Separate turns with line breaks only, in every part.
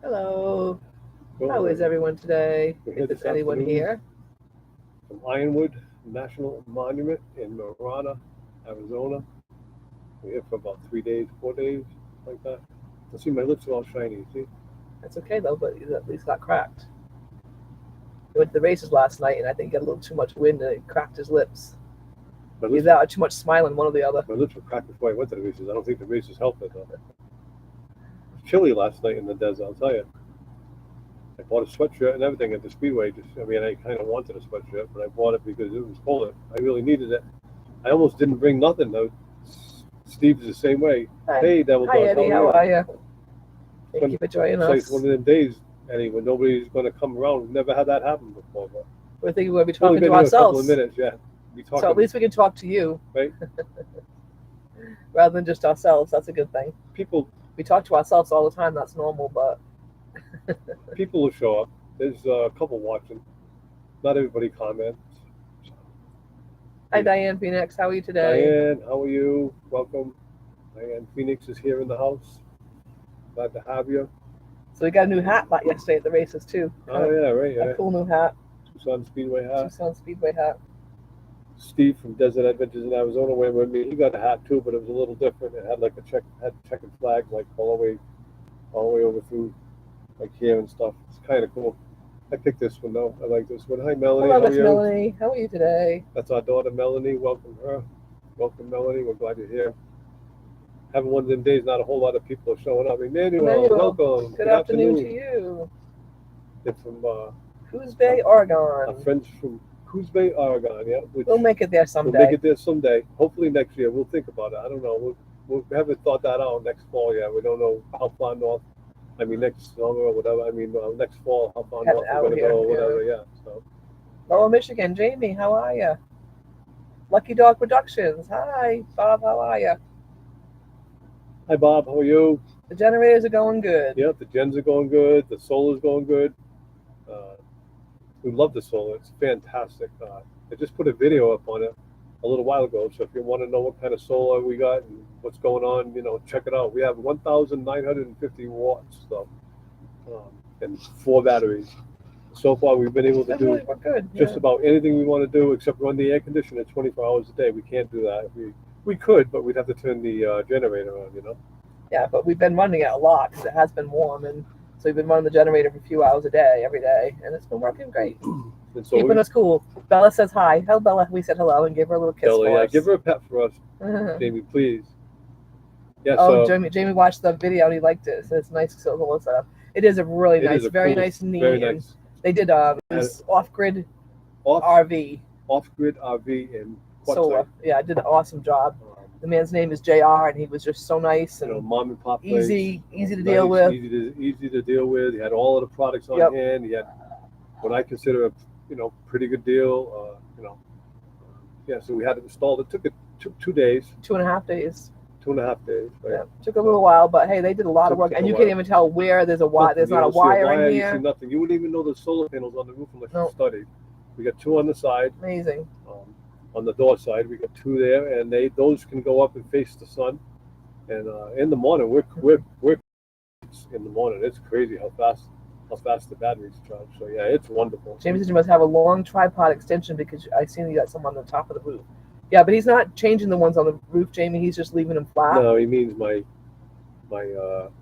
Hello. How is
So
everyone today?
we're here
If
this
there's anyone
afternoon
here.
from Ironwood National Monument in Marana, Arizona. We're here for about 3 days, 4 days, like that. I see my lips are all shiny. See,
That's okay though, but you at least got cracked. He went to the races last night and I think he got a little too much wind and it cracked his lips.
my
Either
lips,
that or too much smiling, one or the other.
my lips were cracked before I went to the races. I don't think the races helped it though. It was chilly last night in the desert. I'll tell you. I bought a sweatshirt and everything at the speedway. I kind of wanted a sweatshirt, but I bought it because it was cold. I really needed it. I almost didn't bring nothing though. Steve's the same way.
Hi.
Hey, Devil
Hi
Dog,
Eddie,
how are
how
you?
are you?
It's
Thank
been
you for joining
it's like one
us.
of them days, Eddie, when nobody's going to come around. We've never had that happen before. But
We're thinking we'll be
we've only
talking
been
to
here a couple of
ourselves.
minutes. Yeah, be
So at
talking,
least we can talk to you
right?
rather than just ourselves. That's a good thing.
People,
We talk to ourselves all the time, that's normal, but
people will show up. There's a couple watching. Not everybody comments.
hi Diane Phoenix, how are you today?
Diane, how are you? Welcome. Diane Phoenix is here in the house. Glad to have you.
So we got a new hat bought yesterday at the races too.
Oh yeah, right.
A
Yeah,
cool new hat.
Tucson Speedway hat.
Tucson Speedway hat.
Steve from Desert Adventures in Arizona went with me. He got a hat too, but it was a little different. It had like had checkered flag, like all the way over through like here and stuff. It's kind of cool. I picked this one though. I like this one. Hi Melanie,
Hello,
how are
Miss
you?
Melanie. How are you today?
That's our daughter Melanie. Welcome her. Welcome Melanie. We're glad you're here. Having one of them days, not a whole lot of people are showing up. Emmanuel,
Emmanuel,
welcome.
good
Good
afternoon to
afternoon.
you.
They're from
Coos Bay,
our
Oregon.
friends from Coos Bay, Oregon. Yeah, which
We'll make it there
we'll make
someday.
it there someday. Hopefully next year. We'll think about it. I don't know. We haven't thought that out next fall yet. We don't know how far north. I mean, next summer or whatever. I mean, next fall, how far
Head
north we're
out
gonna
here.
go or
Yeah.
whatever. Yeah. So,
Lower Michigan. Jamie, how are you? Lucky Dog Productions. Hi, Bob. How are you?
hi Bob, how are you?
The generators are going good.
Yeah, the gens are going good. The solar's going good. Uh, we love the solar. It's fantastic. I just put a video up on it a little while ago. So if you want to know what kind of solar we got and what's going on, check it out. We have 1,950 watts, so and 4 batteries. So far, we've been able to
That's really
do
good.
just
Yeah.
about anything we want to do except run the air conditioner 24 hours a day. We can't do that. We could, but we'd have to turn the generator on.
Yeah, but we've been running it a lot because it has been warm, and so we've been running the generator for a few hours a day, every day, and it's been working great.
And so
Keeping us cool. Bella says hi. Hello, Bella. We said hello and gave her a little kiss
Bella,
for
yeah,
us.
give her a pat for us, Jamie, please. Yeah,
Oh,
so
Jamie watched the video and he liked it. So it's nice. So the setup. It is a really
it
nice,
is a
very
cool,
nice, neat.
very
And
nice
they did this off-grid
off
RV
off-grid RV in
solar.
Quartzsite.
Yeah, I did an awesome job. The man's name is JR, and he was just so nice and
Mom and pop place,
easy to
nice,
deal with.
easy to deal with. He had all of the products on
Yep.
hand. He had what I consider a pretty good deal. Yeah. So we had it installed. It took 2 days,
2.5 days.
2.5 days. Right?
Yeah, took a little while, but hey, they did a lot of work,
Took
and
a
you
while.
can't even tell where there's a wire. There's not a
You don't see
wire in
You see
here.
nothing. You wouldn't even know there's solar panels on the roof unless
No.
you studied. We got 2 on the side.
Amazing.
On the door side, we got 2 there, and those can go up and face the sun. And in the morning, we're in the morning. It's crazy how fast the batteries charge. So yeah, it's wonderful.
Jamie said you must have a long tripod extension because I seen you got some on the top of the roof. Yeah, but he's not changing the ones on the roof, Jamie. He's just leaving them flat.
No, he means my how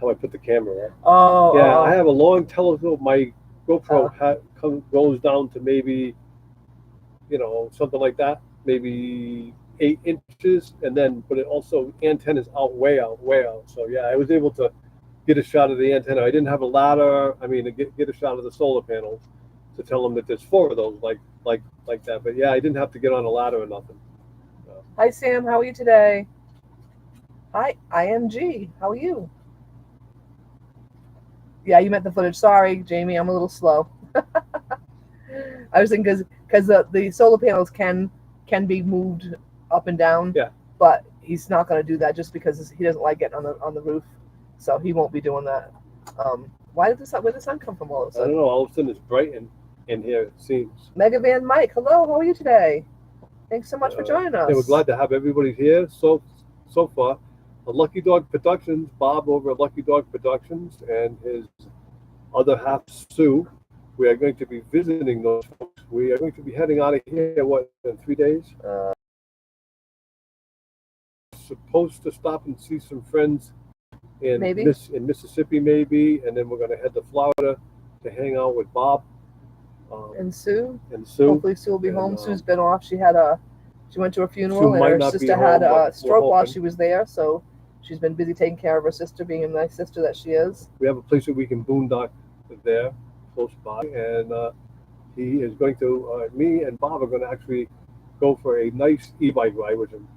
I put the camera up.
Oh.
Yeah, I have a long telescope. My GoPro goes down to maybe something like that, maybe 8 inches, and then but it also antennas out way out, way out. So yeah, I was able to get a shot of the antenna. I didn't have a ladder. I mean, to get a shot of the solar panels to tell them that there's 4 of those like that. But yeah, I didn't have to get on a ladder or nothing.
Hi Sam, how are you today? Hi IMG, how are you? Yeah, you meant the footage. Sorry, Jamie, I'm a little slow. I was thinking because the solar panels can be moved up and down.
Yeah.
But he's not going to do that just because he doesn't like getting on the roof, so he won't be doing that. Where did the sun come from all of a
I don't
sudden?
know. All of a sudden, it's bright in here. It seems.
Mega Van Mike, hello. How are you today? Thanks so much for joining us.
Yeah, we're glad to have everybody here so far. Lucky Dog Productions, Bob over at Lucky Dog Productions, and his other half, Sue. We are going to be visiting those folks. We are going to be heading out of here, what, in 3 days? Supposed to stop and see some friends in
Maybe.
in Mississippi, maybe, and then we're going to head to Florida to hang out with Bob
And Sue.
and Sue.
Hopefully Sue will be
And,
home. Sue's been off. She went to a
Sue
funeral, and
might
her
not be
sister
home,
had
but we're
a stroke while
hoping.
she was there. So she's been busy taking care of her sister, being a nice sister that she is.
We have a place that we can boondock there, close by, and he is going to. Me and Bob are going to actually go for a nice e-bike ride, which I'm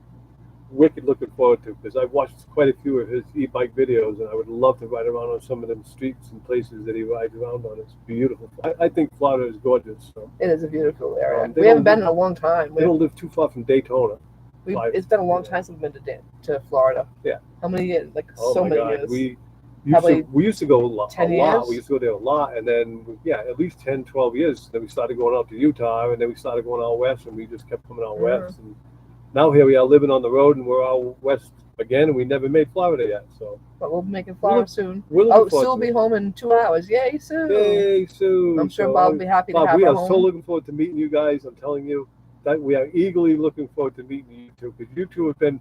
wicked looking forward to because I've watched quite a few of his e-bike videos, and I would love to ride around on some of them streets and places that he rides around on. It's beautiful. I think Florida is gorgeous. So.
It is a beautiful area.
They
We haven't
don't
been in a long time.
They don't live too far from Daytona.
It's been a long time since we've been to Florida.
Yeah.
How many years? Like
Oh
so
my
many
God.
years.
We used to go a lot.
10 years?
We used to go there a lot, and then at least 10, 12 years. Then we started going out to Utah, and then we started going out west, and we just kept coming out west. And now here we are living on the road, and we're out west again, and we never made Florida yet. So,
but we'll be making Florida soon.
Sue
will be home in 2 hours. Yay, Sue!
Yay, Sue!
I'm sure Bob will be happy to have
we
her
are
home.
so looking forward to meeting you guys. I'm telling you that we are eagerly looking forward to meeting you two because you two have been,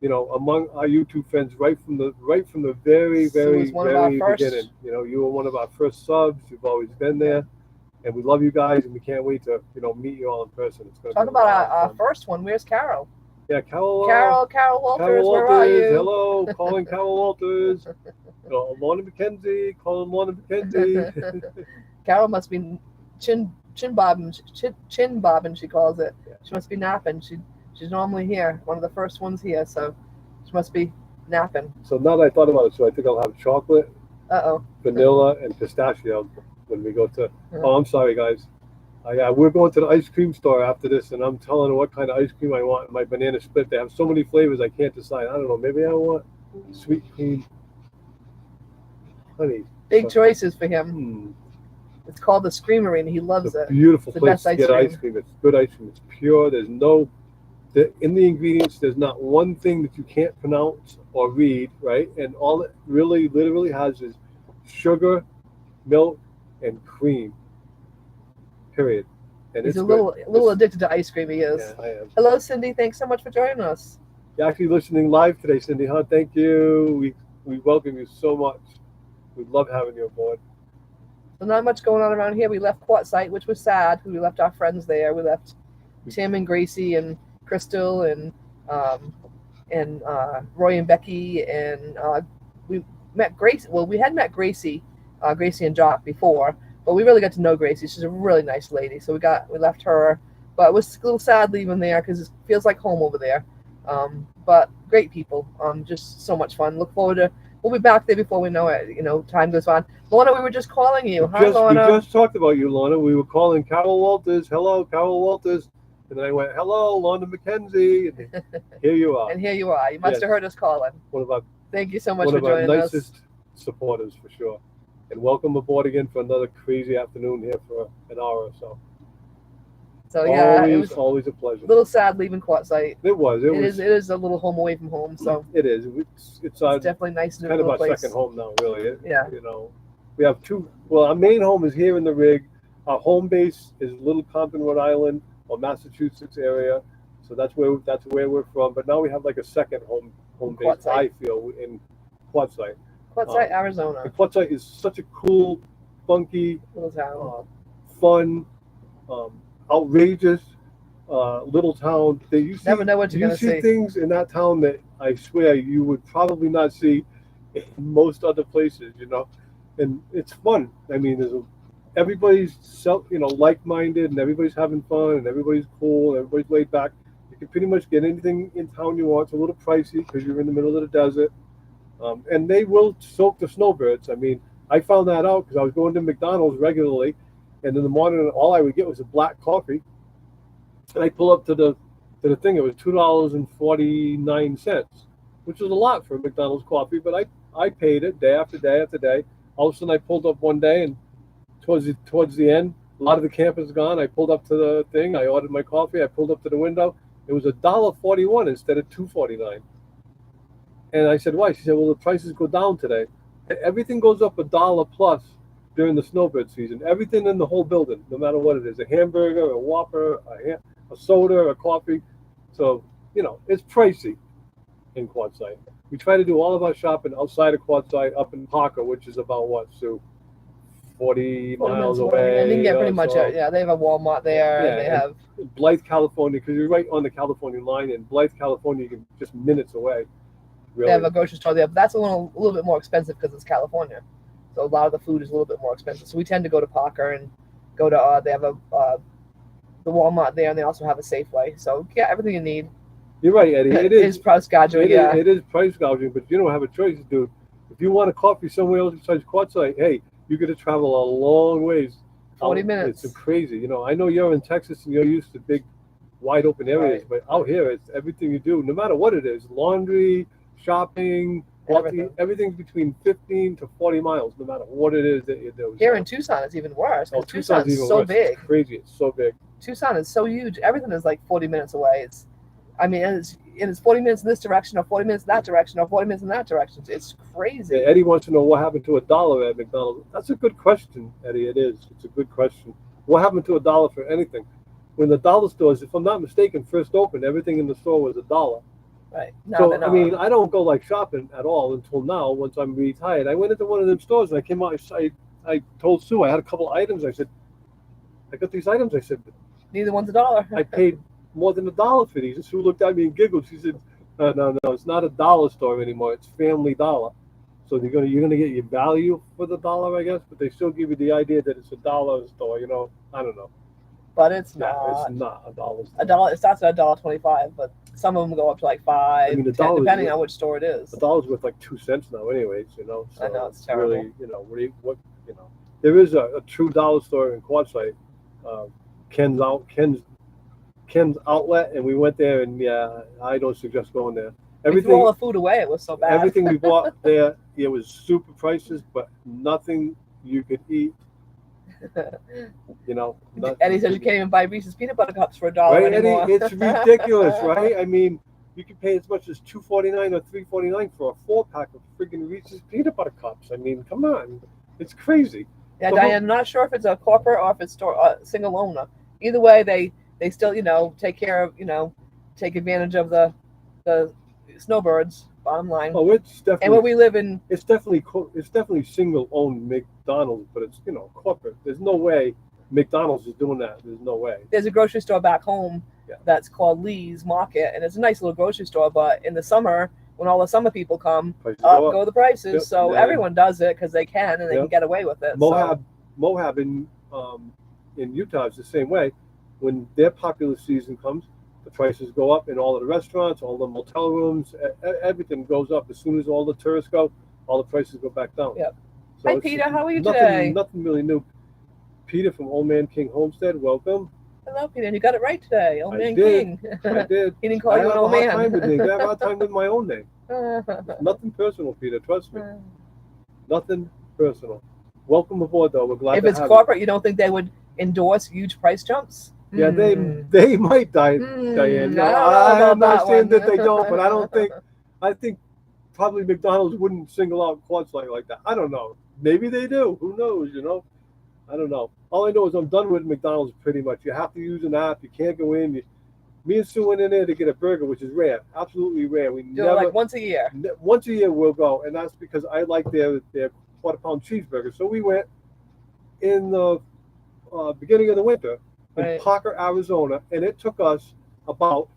among our YouTube friends right from the very, very, very beginning. You were one of our first subs. You've always been there, and we love you guys, and we can't wait to meet you all in person. It's going to
talk about our first one. Where's Carol?
Yeah, Carol
Walters.
Carol Walters,
where are you?
Hello, calling Carol Walters. Lorna McKenzie, calling Lorna McKenzie.
Carol must be chin bobbing, she calls it. Yeah. She must be napping. She's normally here, one of the first ones here, so she must be napping.
So now that I thought about it, so I think I'll have chocolate, vanilla, and pistachio when we go to. Oh, I'm sorry, guys. We're going to the ice cream store after this, and I'm telling her what kind of ice cream I want in my banana split. They have so many flavors, I can't decide. I don't know. Maybe I want sweet cream, honey.
Big choices for him. It's called the Screamery, and he loves it.
Beautiful
it's
place to get ice cream. It's good ice cream. It's pure. In the ingredients, there's not one thing that you can't pronounce or read, right? And all it really, literally has is sugar, milk, and cream. Period. And
he's a little addicted to ice cream. He is.
Yeah, I am.
Hello, Cindy. Thanks so much for joining us.
You're actually listening live today, Cindy. Huh? Thank you. We welcome you so much. We love having you aboard.
So not much going on around here. We left Quartzsite, which was sad. We left our friends there. We left Tim and Gracie and Crystal and Roy and Becky, and we met Gracie. Well, we had met Gracie and Jock before. But we really got to know Gracie. She's a really nice lady. So we left her. But it was a little sad leaving there because it feels like home over there. But great people. Just so much fun. Look forward to. We'll be back there before we know it. Time goes on. Lorna, we were just calling you. Hi, Lorna.
We just talked about you, Lorna. We were calling Carol Walters. Hello, Carol Walters. And then I went, hello, Lorna McKenzie. And here you are.
And here you are. You must have heard us calling. Thank you so much for joining us.
One of our nicest supporters, for sure. And welcome aboard again for another crazy afternoon here for an hour or so.
So yeah, it was
always a pleasure.
A little sad leaving Quartzsite.
It was. It
is a little home away from home. So
it is. It's
definitely nice.
Kind of our second home now, really.
Yeah.
We have two. Well, our main home is here in the rig. Our home base is Little Compton, Rhode Island, or Massachusetts area. So that's where we're from. But now we have like a second home base.
Quartzsite.
I feel in Quartzsite.
Quartzsite, Arizona.
And Quartzsite is such a cool, funky,
little town.
Fun, outrageous little town.
Never know what you're going to see.
You see things in that town that I swear you would probably not see in most other places, And it's fun. I mean, everybody's like-minded, and everybody's having fun, and everybody's cool, and everybody's laid back. You can pretty much get anything in town you want. It's a little pricey because you're in the middle of the desert. And they will soak the snowbirds. I mean, I found that out because I was going to McDonald's regularly, and in the morning, all I would get was a black coffee. And I pull up to the thing. It was $2.49, which was a lot for a McDonald's coffee, but I paid it day after day after day. All of a sudden, I pulled up one day, and towards the end, a lot of the camp is gone. I pulled up to the thing. I ordered my coffee. I pulled up to the window. It was $1.41 instead of $2.49. And I said, why? She said, well, the prices go down today. Everything goes up $1 plus during the snowbird season. Everything in the whole building, no matter what it is, a hamburger, a Whopper, a soda, a coffee. So, it's pricey in Quartzsite. We try to do all of our shopping outside of Quartzsite, up in Parker, which is about what, Sue? 40
40 minutes
miles
away, and you can
away
get pretty
or
much.
so.
Yeah, they have a Walmart there, and
Yeah,
they
and
have.
Blythe, California, because you're right on the California line, and Blythe, California, you're just minutes away.
They have
Really.
a grocery store there, but that's a little bit more expensive because it's California. So a lot of the food is a little bit more expensive. So we tend to go to Parker and go to. They have the Walmart there, and they also have a Safeway. So yeah, everything you need
You're right, Eddie. It is.
is price gouging. Yeah,
It is price gouging, but you don't have a choice, dude. If you want a coffee somewhere else besides Quartzsite, hey, you got to travel a long ways.
40 minutes.
It's crazy. I know you're in Texas and you're used to big, wide open areas,
Right.
but out here, it's everything you do, no matter what it is, laundry, shopping,
Everything.
everything's between 15 to 40 miles, no matter what it is that you do.
Here
So,
in Tucson, it's even worse.
oh,
Because Tucson's
even
so
worse.
big.
It's crazy. It's so big.
Tucson is so huge. Everything is like 40 minutes away. It's 40 minutes in this direction, or 40 minutes in that direction, or 40 minutes in that direction. It's crazy.
Yeah, Eddie wants to know what happened to $1 at McDonald's. That's a good question, Eddie. It is. It's a good question. What happened to $1 for anything? When the dollar stores, if I'm not mistaken, first opened, everything in the store was $1.
Right. No,
So
they're not.
I mean, I don't go like shopping at all until now. Once I'm retired, I went into one of them stores and I came out. I told Sue I had a couple of items. I said, I got these items. I said,
Neither one's $1.
I paid more than $1 for these. And Sue looked at me and giggled. She said, no, it's not a dollar store anymore. It's Family Dollar. So you're gonna get your value for the dollar, I guess, but they still give you the idea that it's a dollar store. I don't know.
But it's
Yeah,
not.
it's not $1.
$1. It starts at $1.25, but some of them go up to like $5,
I mean, the
$10,
dollar is
depending
worth-
on which store it is.
$1 worth like 2 cents now, anyways. So
I know, it's terrible.
really, there is a true dollar store in Quartzsite, Ken's Outlet, and we went there, and yeah, I don't suggest going there.
We threw all the food away. It was so bad.
Everything we bought there, it was super prices, but nothing you could eat. Nothing
Eddie says you can't even buy Reese's peanut butter cups for $1
right,
anymore.
Eddie? It's ridiculous, right? I mean, you can pay as much as $2.49 or $3.49 for a 4-pack of friggin' Reese's peanut butter cups. I mean, come on, it's crazy.
Yeah, Diane, I'm not sure if it's a corporate or if it's single owner. Either way, they still take care of take advantage of the snowbirds. Bottom line.
Oh, it's definitely.
And where we live in,
It's definitely single-owned McDonald's, but it's corporate. There's no way McDonald's is doing that. There's no way.
there's a grocery store back home
Yeah.
that's called Lee's Market, and it's a nice little grocery store. But in the summer, when all the summer people come,
Prices
up
go up.
go the prices.
Yep.
So
Yeah.
everyone does it because they can and they
Yep.
can get away with it.
Moab in Utah is the same way. When their popular season comes, the prices go up in all of the restaurants, all the motel rooms, everything goes up. As soon as all the tourists go, all the prices go back down.
Yep.
So
Hi,
it's
Peter. How are you
nothing,
today?
Nothing really new. Peter from Old Man King Homestead, welcome.
Hello, Peter. You got it right today. Old
I
Man
did.
King.
I did.
He didn't call
I
you
have
an
a
old
hard
man.
time with names. I have a hard time with my own name. Nothing personal, Peter. Trust me. Nothing personal. Welcome aboard, though. We're glad
If
to
it's
have
corporate, you don't think they would endorse huge price jumps?
you. Yeah, they might, Diane.
I don't know
I
about that
understand
one.
that they don't, but I don't think. I think probably McDonald's wouldn't single out Quartzsite like that. I don't know. Maybe they do. Who knows? I don't know. All I know is I'm done with McDonald's pretty much. You have to use an app. You can't go in. Me and Sue went in there to get a burger, which is rare, absolutely rare. We
Do it
never
like once a year.
once a year we'll go, and that's because I like their quarter-pound cheeseburger. So we went in the beginning of the winter in
Right.
Parker, Arizona, and it took us about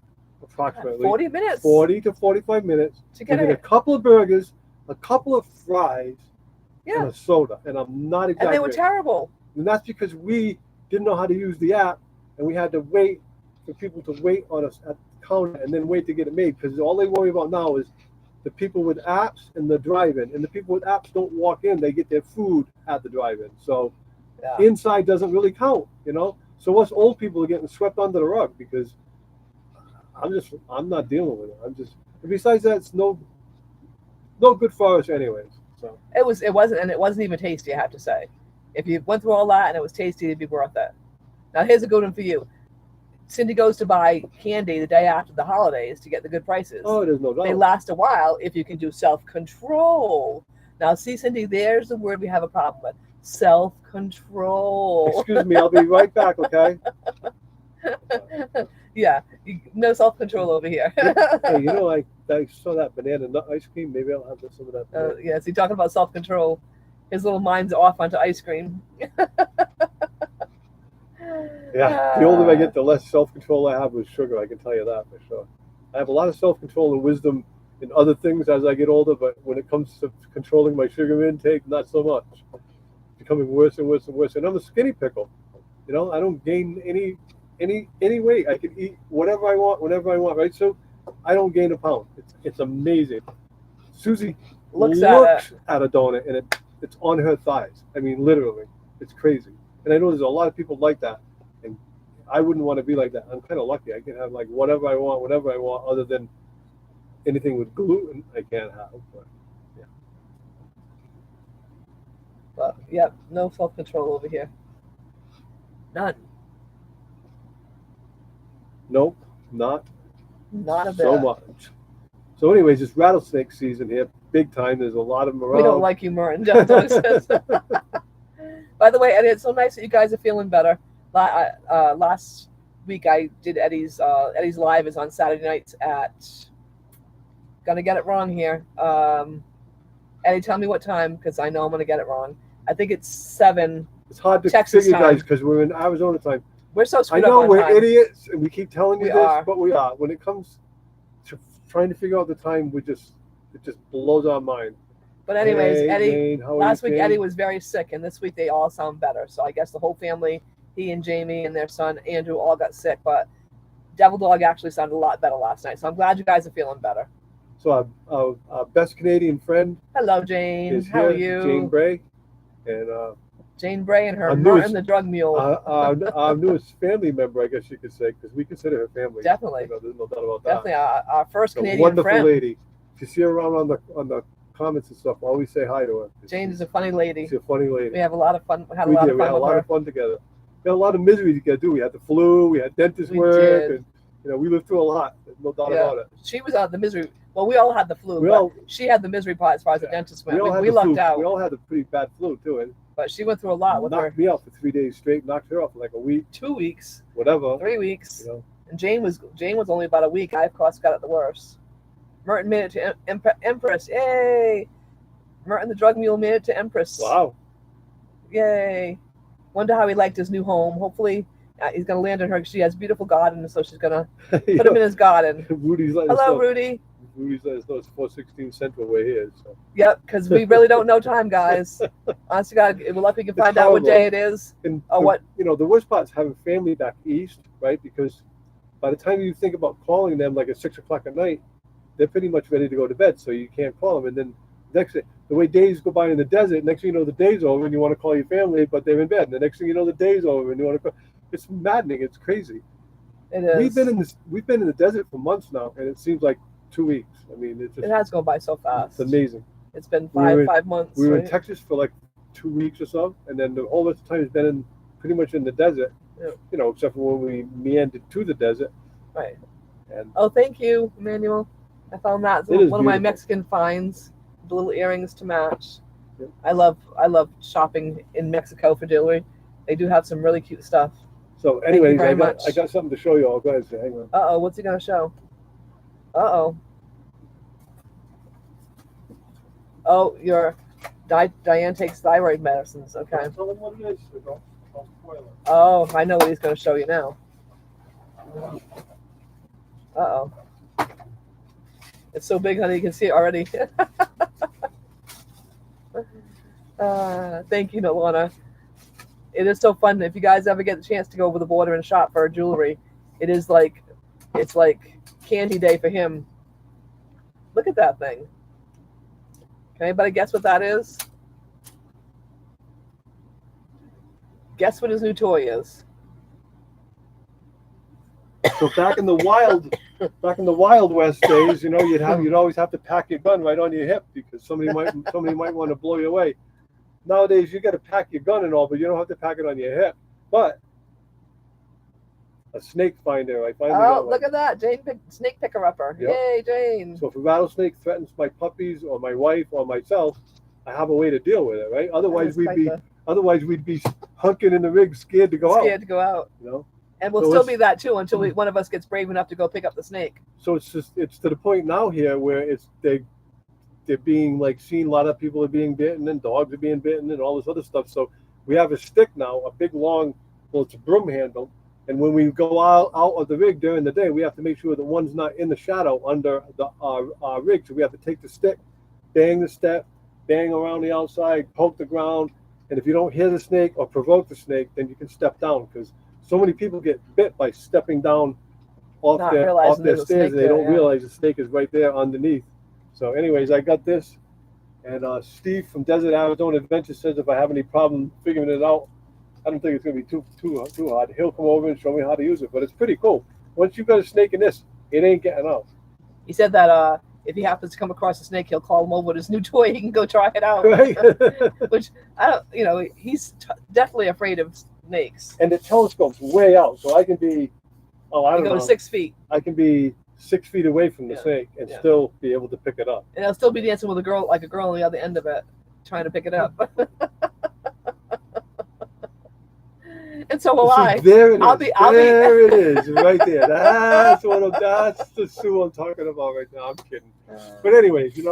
approximately
40 minutes
40 to 45 minutes
to
to
get
get a
it.
couple of burgers, a couple of fries, and
Yeah,
a soda. And I'm not
and
exaggerating.
they were terrible.
And that's because we didn't know how to use the app, and we had to wait for people to wait on us at the counter and then wait to get it made. Because all they worry about now is the people with apps and the drive-in. And the people with apps don't walk in; they get their food at the drive-in. So
Yeah.
inside doesn't really count, So us old people are getting swept under the rug because I'm not dealing with it. And besides that, it's no good for us anyways. So
It wasn't even tasty, I have to say. If you went through all that and it was tasty, it'd be worth it. Now here's a good one for you. Cindy goes to buy candy the day after the holidays to get the good prices.
Oh, there's no doubt.
They last a while if you can do self-control. Now, see, Cindy, there's the word we have a problem with. Self-control.
Excuse me, I'll be right back, okay?
Yeah, no self-control over here.
Hey, you know, I saw that banana nut ice cream. Maybe I'll have some of that.
Yes, he's talking about self-control. His little mind's off onto ice cream.
Yeah, the older I get, the less self-control I have with sugar. I can tell you that for sure. I have a lot of self-control and wisdom in other things as I get older, but when it comes to controlling my sugar intake, not so much. It's becoming worse and worse and worse. And I'm a skinny pickle. You know, I don't gain any weight. I can eat whatever I want, whenever I want, right? So I don't gain a pound. It's amazing. Susie looks at a donut and it's on her thighs. I mean, literally, it's crazy. And I know there's a lot of people like that, and I wouldn't want to be like that. I'm kind of lucky. I can have like whatever I want, whenever I want, other than anything with gluten I can't have. But yeah.
But yeah, no self-control over here. None.
Nope, not
a bit.
So much. So anyways, it's rattlesnake season here, big time. There's a lot of them around.
We don't like you, Merton. By the way, Eddie, it's so nice that you guys are feeling better. Last week I did Eddie's live is on Saturday nights at, gonna get it wrong here. Eddie, tell me what time, because I know I'm gonna get it wrong. I think it's 7.
It's hard to
Texas
figure,
time.
guys, because we're in Arizona time.
We're so screwed
I know
up on
we're
time.
idiots, and we keep telling you
We
this,
are.
but we are. When it comes to trying to figure out the time, it just blows our mind.
But anyways,
Hey,
Eddie,
Jane, how are
last
you,
week
Jane?
Eddie was very sick, and this week they all sound better. So I guess the whole family, he and Jamie and their son Andrew, all got sick. But Devil Dog actually sounded a lot better last night. So I'm glad you guys are feeling better.
So our best Canadian friend
Hello, Jane.
is
How
here,
are you?
Jane Bray, and
Jane Bray and her
our
Merton
newest-
the Drug Mule.
our newest family member, I guess you could say, because we consider her family.
Definitely.
You know, there's no doubt about that.
Definitely our first
A
Canadian
wonderful
friend.
lady. If you see her around on the comments and stuff, always say hi to her.
Jane is a funny lady.
She's a funny lady.
We have a lot of fun. Had a
We
lot
did.
of
We
fun
had a
with
lot
her.
of fun together. We had a lot of misery together too. We had the flu. We had dentist
We
work,
did.
and you know, we lived through a lot. There's no doubt about it.
She was on the misery. Well, we all had the flu,
We
but
all-
she had the misery part as far as the
Yeah.
dentist went.
all had
We
the
lucked
flu.
out,
We all had a pretty bad flu too, and
but she went through a lot with her.
knocked me out for 3 days straight. Knocked her out for like a week,
2 weeks,
whatever.
3 weeks.
You know.
And Jane was only about a week. I, of course, got it the worst. Merton made it to Empress. Yay! Merton the Drug Mule made it to Empress.
Wow.
Yay! Wonder how he liked his new home. Hopefully, he's going to land in her. She has a beautiful garden, so she's going to put him in his garden.
Rudy's letting us
Hello,
know.
Rudy.
Rudy's letting us know it's 4:16 Central where he is. So.
Yep, because we really don't know time, guys. Honestly, God, we're lucky we can find out what
horrible.
day it is.
And
Oh, what?
You know, the worst part is having family back east, right? Because by the time you think about calling them, like at 6 o'clock at night, they're pretty much ready to go to bed, so you can't call them. And then next day, the way days go by in the desert, next thing you know, the day's over and you want to call your family, but they're in bed. And the next thing you know, the day's over and you want to call. It's maddening. It's crazy.
It is.
We've been in the desert for months now, and it seems like 2 weeks. I mean, it's just,
It has gone by so fast.
it's amazing.
It's been
We were in-
5 months.
We were in
right?
Texas for like 2 weeks or so, and then the whole rest of the time has been pretty much in the desert.
Yeah.
You know, except for when we meandered to the desert.
Right.
And
Oh, thank you, Emmanuel. I found that. It's
It is
one of my
beautiful.
Mexican finds. The little earrings to match.
Yep.
I love shopping in Mexico for jewelry. They do have some really cute stuff.
so, anyways,
very
I got
much.
I got something to show you all. Go ahead, so hang on.
Uh-oh, what's he gonna show? Uh-oh. Oh, Diane takes thyroid medicines. Okay.
Tell them what it is. So don't spoil it.
Oh, I know what he's gonna show you now. Uh-oh. It's so big, honey, you can see it already. Thank you, Nolana. It is so fun. If you guys ever get the chance to go over the border and shop for jewelry, it's like candy day for him. Look at that thing. Can anybody guess what that is? Guess what his new toy is.
So back in the Wild West days, you know, you'd always have to pack your gun right on your hip because somebody might want to blow you away. Nowadays, you got to pack your gun and all, but you don't have to pack it on your hip. But a snake finder. I finally
Oh,
got one.
look at that. Jane, snake picker upper.
Yep.
Yay, Jane.
So if a rattlesnake threatens my puppies or my wife or myself, I have a way to deal with it, right? Otherwise we'd be hunking in the rig, scared to go out.
Scared to go out.
You know.
And we'll still be that too until one of us gets brave enough to go pick up the snake.
So it's to the point now here where they're being like seen. A lot of people are being bitten and dogs are being bitten and all this other stuff. So we have a stick now, a big long, well, it's a broom handle. And when we go out of the rig during the day, we have to make sure the one's not in the shadow under the rig. So we have to take the stick, bang the step, bang around the outside, poke the ground. And if you don't hear the snake or provoke the snake, then you can step down, because so many people get bit by stepping down off their stairs, and they don't realize the snake is right there underneath. So anyways, I got this. And Steve from Desert Arizona Adventure says if I have any problem figuring it out, I don't think it's going to be too hard. He'll come over and show me how to use it. But it's pretty cool. Once you've got a snake in this, it ain't getting out.
He said that if he happens to come across a snake, he'll call him over with his new toy. He can go try it out.
Right.
Which, he's definitely afraid of snakes.
And the telescope's way out, so I can be, I don't know.
Go 6 feet.
I can be 6 feet away from the snake and still be able to pick it up.
And I'll still be dancing with a girl on the other end of it, trying to pick it up. And so will I.
There it is. There it is, right there. That's the Sue I'm talking about right now. I'm kidding. But anyways,
Jane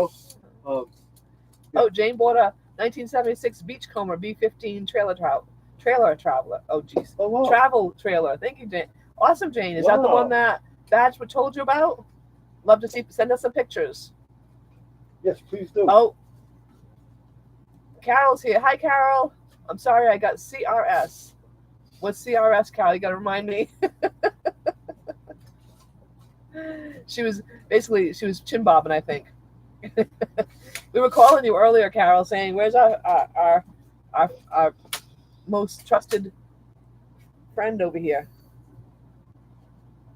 bought a 1976 Beachcomber B15 trailer traveler. Oh, geez.
Oh, wow.
Travel trailer. Thank you, Jane. Awesome, Jane. Is that the one that Badge told you about? Love to see. Send us some pictures.
Yes, please do.
Oh, Carol's here. Hi, Carol. I'm sorry, I got CRS. What's CRS, Carol? You got to remind me. She was chin bobbing, I think. We were calling you earlier, Carol, saying, "Where's our most trusted friend over here?"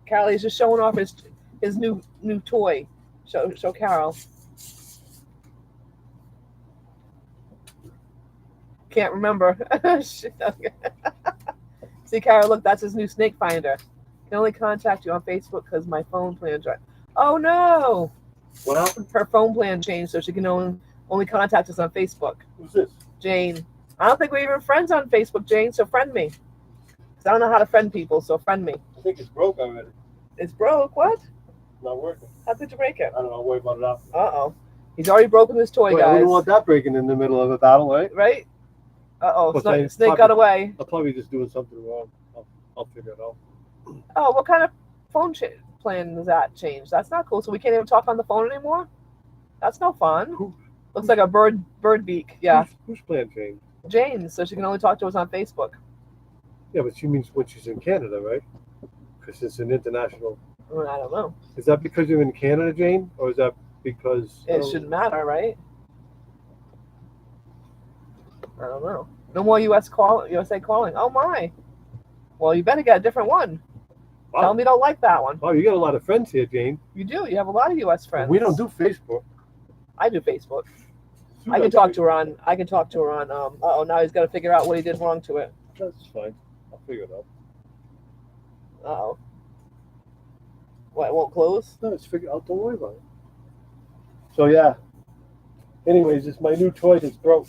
Carol, he's just showing off his new toy. Show Carol. Can't remember. See, Carol, look, that's his new snake finder. Can only contact you on Facebook because my phone plan changed. Oh no!
What happened?
Her phone plan changed, so she can only contact us on Facebook.
Who's this?
Jane. I don't think we're even friends on Facebook, Jane. So friend me. 'Cause I don't know how to friend people, so friend me.
I think it's broke already.
It's broke. What?
Not working.
How could you break it?
I don't know. I'll worry about it after.
Uh-oh. He's already broken his toy, guys.
We don't want that breaking in the middle of a battle, right?
Right? Uh-oh. Snake got away.
I'm probably just doing something wrong. I'll figure it out.
Oh, what kind of phone plan does that change? That's not cool. So we can't even talk on the phone anymore? That's no fun. Looks like a bird beak. Yeah.
Whose plan changed?
Jane's, so she can only talk to us on Facebook.
Yeah, but she means when she's in Canada, right? Because it's an international.
I don't know.
Is that because you're in Canada, Jane? Or is that because...
It shouldn't matter, right? I don't know. No more USA calling. Oh, my. Well, you better get a different one. Wow. Tell me you don't like that one.
Oh, you got a lot of friends here, Jane.
You do. You have a lot of U.S. friends.
We don't do Facebook.
I do Facebook. I can talk to her on. Uh-oh, now he's got to figure out what he did wrong to it.
That's fine. I'll figure it out.
Uh-oh. What, it won't close?
No, it's figured out. Don't worry about it. So, yeah. Anyways, it's my new toy that's broke.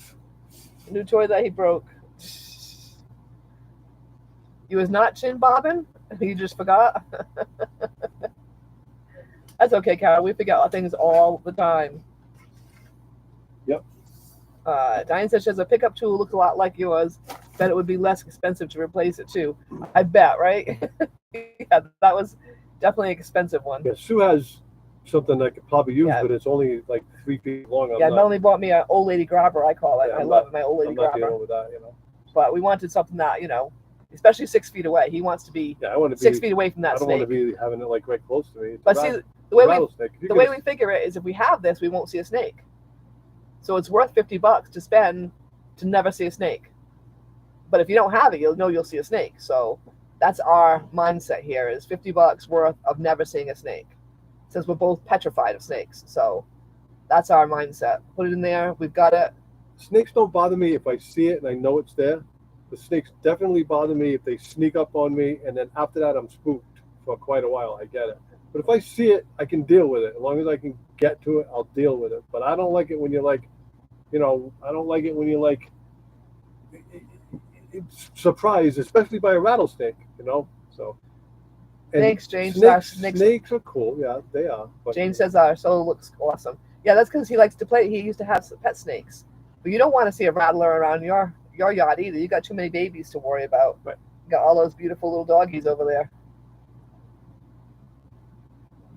New toy that he broke. You was not chin bobbing? You just forgot? That's okay, Carol. We forget things all the time.
Yep.
Diane says she has a pickup tool looks a lot like yours. Bet it would be less expensive to replace it too. I bet, right? Yeah, that was definitely an expensive one.
Yeah, Sue has something I could probably use, but it's only like 3 feet long.
Melanie bought me an old lady grabber, I call it. I love my old lady grabber.
I'm not dealing with that,
But we wanted something that, especially 6 feet away. He wants to be 6 feet away from that snake.
I don't want to be having it like right close to me.
But see, the way we figure it is if we have this, we won't see a snake. So it's worth $50 to spend to never see a snake. But if you don't have it, you'll know you'll see a snake. So that's our mindset here is $50 worth of never seeing a snake. Since we're both petrified of snakes. So that's our mindset. Put it in there. We've got it.
Snakes don't bother me if I see it and I know it's there. The snakes definitely bother me if they sneak up on me, and then after that, I'm spooked for quite a while. I get it. But if I see it, I can deal with it. As long as I can get to it, I'll deal with it. But I don't like it when you're like, I don't like it when you're like surprised, especially by a rattlesnake. So. And
Thanks, Jane.
snakes are cool. Yeah, they are. But,
Jane says our soul looks awesome. Yeah, that's because he likes to play. He used to have some pet snakes. But you don't want to see a rattler around your yard either. You got too many babies to worry about.
Right.
You got all those beautiful little doggies over there.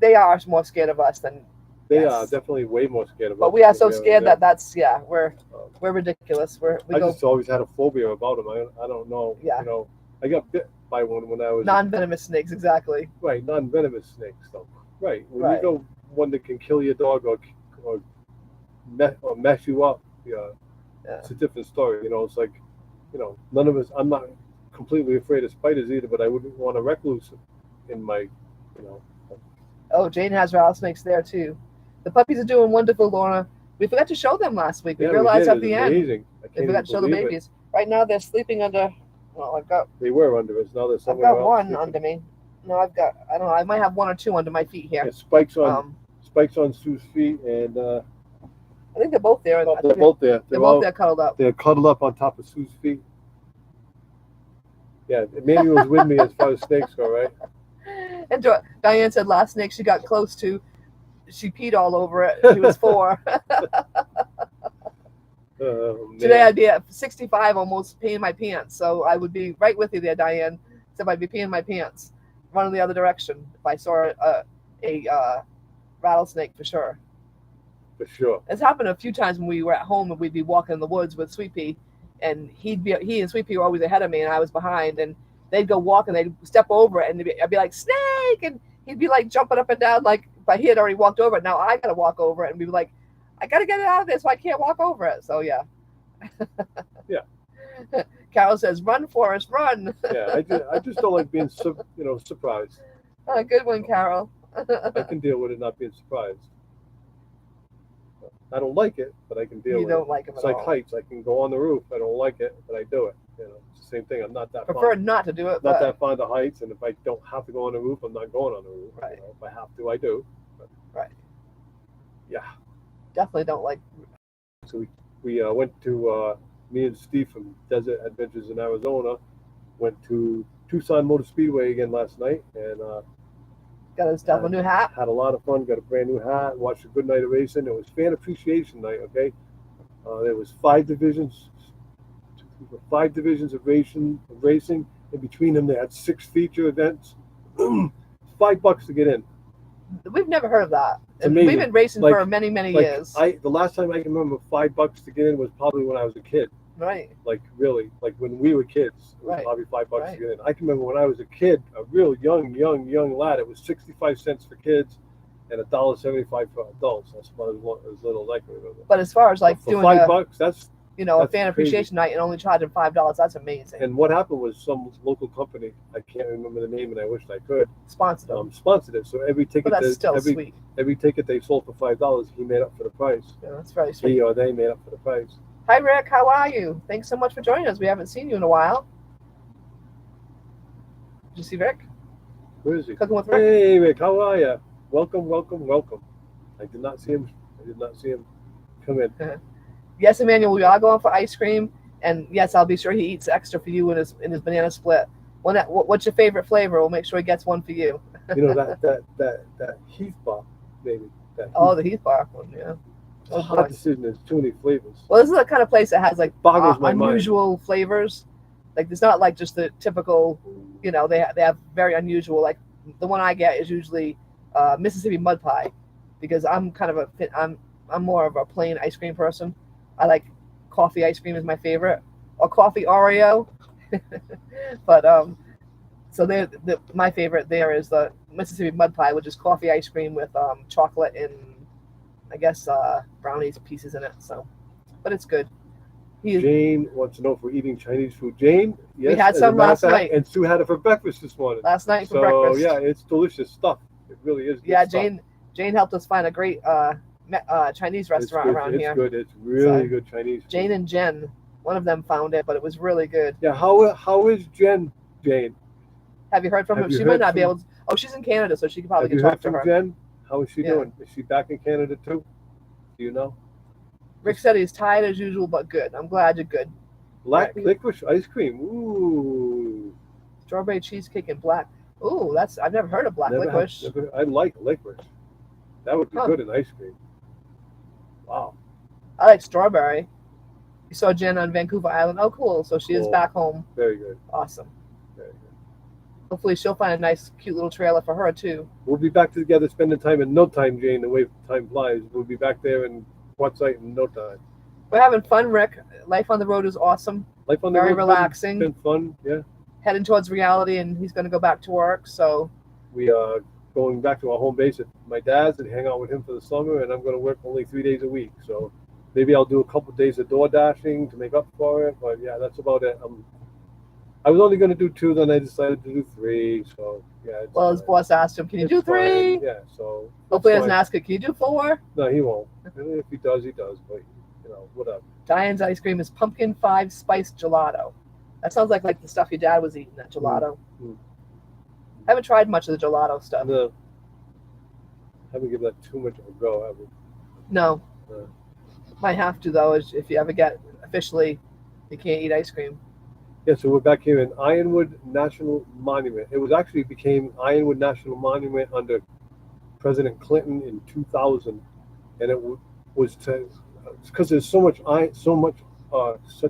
They are more scared of us than
They are definitely way more scared of us.
But we are so scared that we're ridiculous.
I just always had a phobia about them. I don't know.
Yeah.
I got bit by one when I was
non-venomous snakes, exactly.
Right, non-venomous snakes though. Right. When
Right.
you go one that can kill your dog or mess you up, it's a different story. It's like, none of us. I'm not completely afraid of spiders either, but I wouldn't want a recluse in my,
Oh, Jane has rattlesnakes there too. The puppies are doing wonderful, Lorna. We forgot to show them last week. We realized at the end.
Amazing.
We forgot to show the babies. Right now they're sleeping under. Well,
They were under us. Now they're
I've
somewhere
got
else.
one under me. No, I don't know. I might have one or two under my feet here.
Yeah, spikes on Sue's feet, and
I think they're both there.
they're both there.
They're both there cuddled up.
They're cuddled up on top of Sue's feet. Yeah, Emmanuel's with me as far as snakes go, right?
And Diane said last snake she got close to, she peed all over it. She was 4. Today I'd be at 65 almost peeing my pants. So I would be right with you there, Diane. Except I'd be peeing my pants, running the other direction if I saw a rattlesnake for sure.
For sure.
It's happened a few times when we were at home and we'd be walking in the woods with Sweet Pea, and he and Sweet Pea were always ahead of me and I was behind, and they'd go walk and they'd step over it and I'd be like, snake, and he'd be like jumping up and down but he had already walked over it. Now I gotta walk over it, and we'd be like, I gotta get it out of there so I can't walk over it. So yeah.
Yeah.
Carol says, run, Forrest, run.
Yeah, I just don't like being surprised.
Good one, Carol.
I can deal with it not being surprised. I don't like it, but I can deal with it.
You don't like it at all.
It's like heights. I can go on the roof. I don't like it, but I do it. It's the same thing. I'm not that
prefer not to do it.
Not that fond of heights, and if I don't have to go on the roof, I'm not going on the roof.
Right.
If I have to, I do. But,
right.
Yeah.
Definitely don't like.
So we went to me and Steve from Desert Adventures in Arizona. Went to Tucson Motor Speedway again last night, and
got himself a new hat.
Had a lot of fun. Got a brand new hat. Watched a good night of racing. It was fan appreciation night. Okay, there was 5 divisions of racing. In between them, they had 6 feature events. $5 to get in.
We've never heard of that. We've been racing for many years.
The last time I can remember $5 to get in was probably when I was a kid.
Right.
Really, when we were kids, it was probably $5 to get in. I can remember when I was a kid, a real young lad. It was 65 cents for kids and $1.75 for adults. That's about as little as I can remember.
But as far as doing
$5, that's
a fan appreciation night and only charging $5, that's amazing.
And what happened was some local company, I can't remember the name, and I wish I could,
sponsored it.
So every ticket,
sweet.
Every ticket they sold for $5, he made up for the price.
Yeah, that's very sweet.
He or they made up for the price.
Hi, Rick. How are you? Thanks so much for joining us. We haven't seen you in a while. Did you see Rick?
Where is he?
Cooking with Rick.
Hey, Rick. How are you? Welcome. I did not see him come in.
Yes, Emmanuel, we are going for ice cream, and yes, I'll be sure he eats extra for you in his banana split. What's your favorite flavor? We'll make sure he gets one for you.
that Heath bar, maybe.
The Heath bar one, yeah.
It's a hard decision. There's too many flavors.
Well, this is the kind of place that has unusual
mind.
flavors. It's not like just the typical, they have very unusual. Like the one I get is usually Mississippi mud pie, because I'm more of a plain ice cream person. I like coffee ice cream is my favorite, or coffee Oreo. But so my favorite there is the Mississippi mud pie, which is coffee ice cream with chocolate and I guess brownies pieces in it. So, but it's good.
Jane wants to know if we're eating Chinese food. Jane, yes,
we had some last night,
and Sue had it for breakfast this morning.
Last night for breakfast.
So yeah, it's delicious stuff. It really is.
Yeah, Jane helped us find a great Chinese restaurant around here.
It's good. It's really good Chinese food.
Jane and Jen. One of them found it, but it was really good.
Yeah, how is Jen, Jane?
Have you heard from her?
Have you
She might
heard
not be
from?
able to. Oh, she's in Canada, so she could probably
Have you
can
heard
talk to
from
her.
Jen? How is she
Yeah.
doing? Is she back in Canada too? Do you know?
Rick said he's tired as usual, but good. I'm glad you're good.
Black
Rick.
licorice ice cream. Ooh.
Strawberry cheesecake and black. Ooh, that's I've never heard of black licorice.
I like licorice. That would be
Huh.
good in ice cream. Wow.
I like strawberry. You saw Jen on Vancouver Island. Oh, cool. So she is
Cool.
back home.
Very good.
Awesome.
Very good.
Hopefully she'll find a nice, cute little trailer for her too.
We'll be back together spending time in no time, Jane. The way time flies. We'll be back there in Quartzsite in no time.
We're having fun, Rick. Life on the road is awesome.
Life on the
Very
road's
relaxing.
Been fun, yeah.
Heading towards reality, and he's going to go back to work. So
We are going back to our home base at my dad's and hang out with him for the summer. And I'm going to work only 3 days a week. So maybe I'll do a couple of days of door dashing to make up for it. But yeah, that's about it. I was only going to do 2, then I decided to do 3. So yeah. It's
well, his
fine.
boss asked him, "Can you
It's
do 3?"
fine. Yeah. So
Hopefully, he
it's
doesn't
fine.
ask it. Can you do 4?
No, he won't. And if he does, he does. But you know, whatever.
Diane's ice cream is pumpkin 5 spice gelato. That sounds like the stuff your dad was eating. That gelato.
Mm.
I haven't tried much of the gelato stuff.
No. Haven't given that too much of a go, have we?
No.
No.
Might have to though, if you ever get officially, you can't eat ice cream.
Yeah, so we're back here in Ironwood National Monument. It was actually became Ironwood National Monument under President Clinton in 2000, and it was because there's such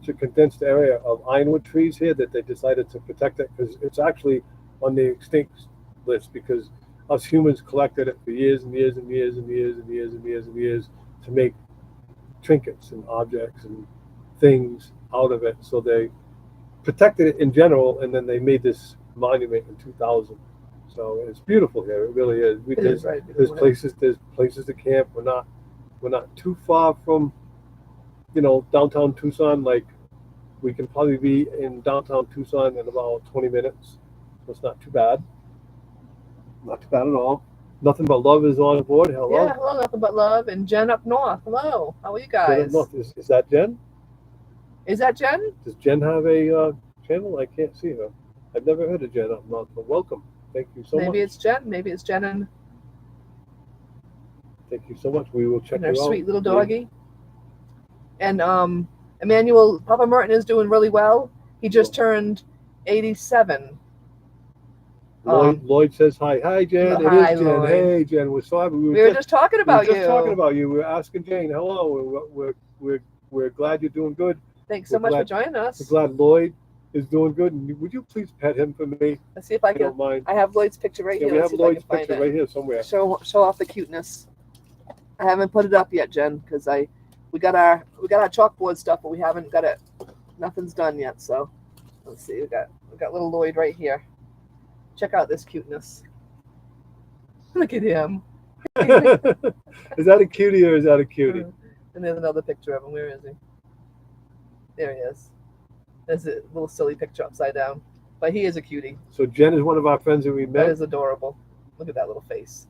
a condensed area of ironwood trees here that they decided to protect it because it's actually on the extinct list because us humans collected it for years and years and years and years and years and years and years to make trinkets and objects and things out of it. So they protected it in general, and then they made this monument in 2000. So it's beautiful here. It really is. There's places to camp. We're not too far from, downtown Tucson. Like we can probably be in downtown Tucson in about 20 minutes. So it's not too bad. Not too bad at all. Nothing but love is on board. Hello.
Yeah, hello, nothing but love. And Jen up north. Hello. How are you guys?
Is that Jen?
Is that Jen?
Does Jen have a channel? I can't see her. I've never heard of Jen up north, but welcome. Thank you so much.
Maybe it's Jen. Maybe it's Jen and
Thank you so much. We will check
her
you out.
sweet little doggy. And Emmanuel, Papa Merton is doing really well. He just turned 87.
Lloyd says hi. Hi, Jen.
Hi,
it is Jen.
Lloyd.
Hey, Jen. We're sorry.
We were just talking about you.
We were asking Jane. Hello. We're glad you're doing good.
Thanks so much for joining us.
We're glad Lloyd is doing good. And would you please pet him for me?
Let's see if I
If you don't
can.
mind.
I have Lloyd's picture right
Yeah,
here.
we
Let's
have
see if I
Lloyd's
can find
picture
it.
right here somewhere.
Show off the cuteness. I haven't put it up yet, Jen, because we got our chalkboard stuff, but we haven't got it. Nothing's done yet. So let's see. We got little Lloyd right here. Check out this cuteness. Look at him.
Is that a cutie or is that a cutie?
And there's another picture of him. Where is he? There he is. There's a little silly picture upside down. But he is a cutie.
So Jen is one of our friends that we
That
met.
is adorable. Look at that little face.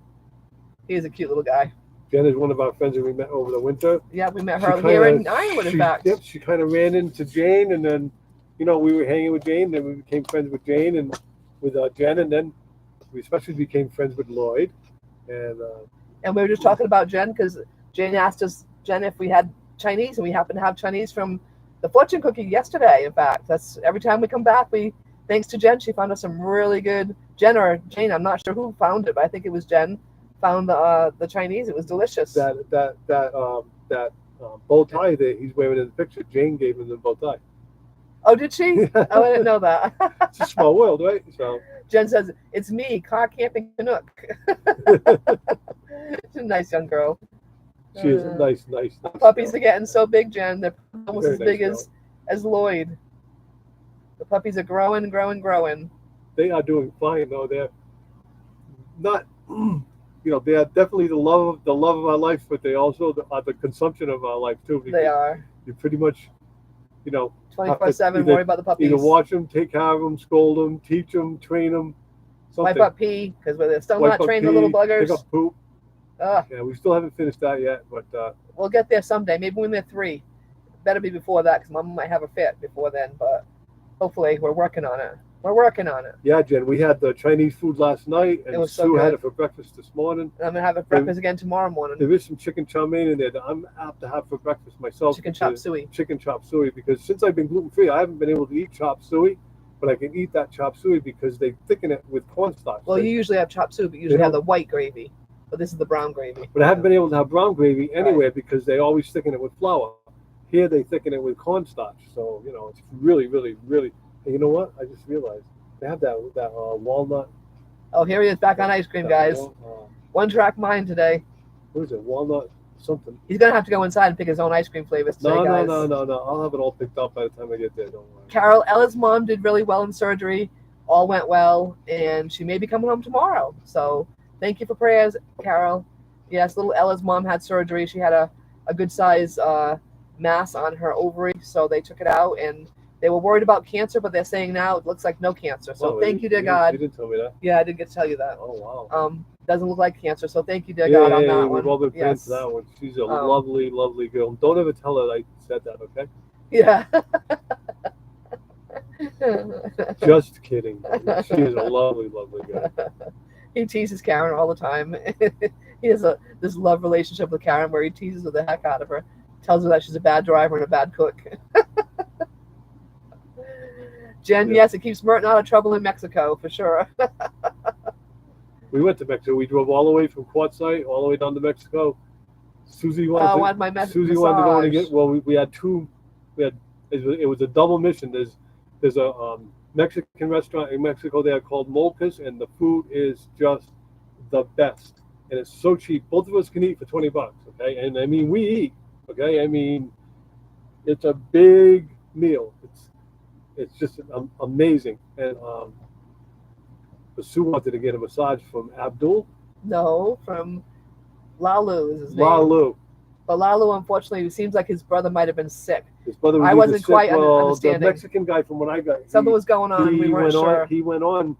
He is a cute little guy.
Jen is one of our friends that we met over the winter.
Yeah, we met her here in Ironwood, in fact.
Yep, she kind of ran into Jane, and then, we were hanging with Jane, then we became friends with Jane and with Jen, and then we especially became friends with Lloyd. And
we were just talking about Jen because Jane asked us, Jen, if we had Chinese, and we happen to have Chinese from the fortune cookie yesterday. In fact, that's every time we come back. Thanks to Jen, she found us some really good. Jen or Jane, I'm not sure who found it, but I think it was Jen. Found the Chinese. It was delicious.
that bow tie that he's wearing in the picture, Jane gave him the bow tie.
Oh, did she? Oh, I didn't know that.
It's a small world, right? So
Jen says, "It's me, car camping Canuck." She's a nice young girl.
she is a nice
Puppies
girl.
are getting so big, Jen. They're almost
Very
as big
nice
as Lloyd. The puppies are growing.
They are doing fine though. They're not, they are definitely the love of our life, but they also are the consumption of our life too.
They are.
You pretty much,
24/7. Worry about the puppies.
either watch them, take care of them, scold them, teach them, train them. Something.
Wipe up pee because they're still not trained, the little buggers.
Pick up poop.
Ugh.
Yeah, we still haven't finished that yet, but
We'll get there someday. Maybe when they're 3. better be before that because Mom might have a fit before then. But hopefully, we're working on it. We're working on it.
Yeah, Jen, we had the Chinese food last night, and
It was so
Sue had
good.
it for breakfast this morning.
And I'm gonna have it breakfast again tomorrow morning.
There is some chicken chow mein in there that I'm apt to have for breakfast myself.
Chicken chop suey.
Chicken chop suey, because since I've been gluten free, I haven't been able to eat chop suey, but I can eat that chop suey because they thicken it with cornstarch.
Well, you usually have chop suey, but you usually have the white gravy. But this is the brown gravy.
But I haven't been able to have brown gravy anywhere because they always thicken it with flour. Here they thicken it with cornstarch, so it's really, really, really. And you know what? I just realized they have that walnut.
Oh, here he is back on ice cream, guys. One track mind today.
What is it? Walnut something.
He's gonna have to go inside and pick his own ice cream flavors today, guys.
No. I'll have it all picked up by the time I get there. Don't worry.
Carol, Ella's mom did really well in surgery. All went well, and she may be coming home tomorrow. So thank you for prayers, Carol. Yes, little Ella's mom had surgery. She had a good size mass on her ovary, so they took it out, and they were worried about cancer, but they're saying now it looks like no cancer. So thank you, dear God.
You didn't tell me that.
Yeah, I didn't get to tell you that.
Oh, wow.
Doesn't look like cancer, so thank you, dear God, on that one.
We've all been praying for that one. She's a lovely, lovely girl. Don't ever tell her I said that, okay?
Yeah.
Just kidding. She is a lovely, lovely girl.
He teases Karen all the time. He has this love relationship with Karen where he teases the heck out of her, tells her that she's a bad driver and a bad cook. Jen, yes, it keeps Merton out of trouble in Mexico for sure.
We went to Mexico. We drove all the way from Quartzsite all the way down to Mexico. Susie wanted to go and get. Well, we had two. It was a double mission. There's a Mexican restaurant in Mexico there called Molcas, and the food is just the best, and it's so cheap. Both of us can eat for $20. Okay, and I mean we eat. Okay, I mean it's a big meal. It's just amazing. And Sue wanted to get a massage from Abdul.
No, from Lalu is his name.
Lalu.
But Lalu, unfortunately, it seems like his brother might have been sick.
His brother was
I wasn't quite
understanding. The Mexican guy, from what I got,
something was going on. We weren't sure.
He went on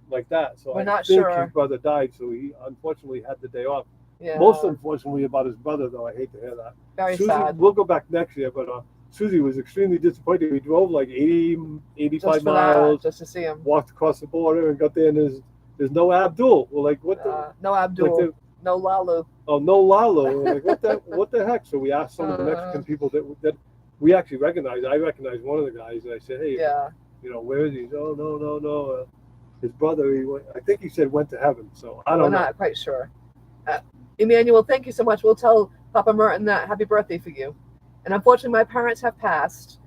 like that. So
we're
I
not
think
sure.
His brother died, so he unfortunately had the day off.
Yeah.
Most unfortunately about his brother, though. I hate to hear that.
Very
Susie,
sad.
We'll go back next year, but Susie was extremely disappointed. We drove like 80, 85 miles
just to see him.
Walked across the border and got there, and there's no Abdul. We're like, what the?
No Abdul. No Lalu.
Oh, no Lalo. We're like, what the heck? So we asked some of the Mexican people that we actually recognized. I recognized one of the guys, and I said, hey, where is he? Oh, no. His brother, I think he said went to heaven. So I don't know.
We're not quite sure. Emmanuel, thank you so much. We'll tell Papa Merton that happy birthday for you. And unfortunately, my parents have passed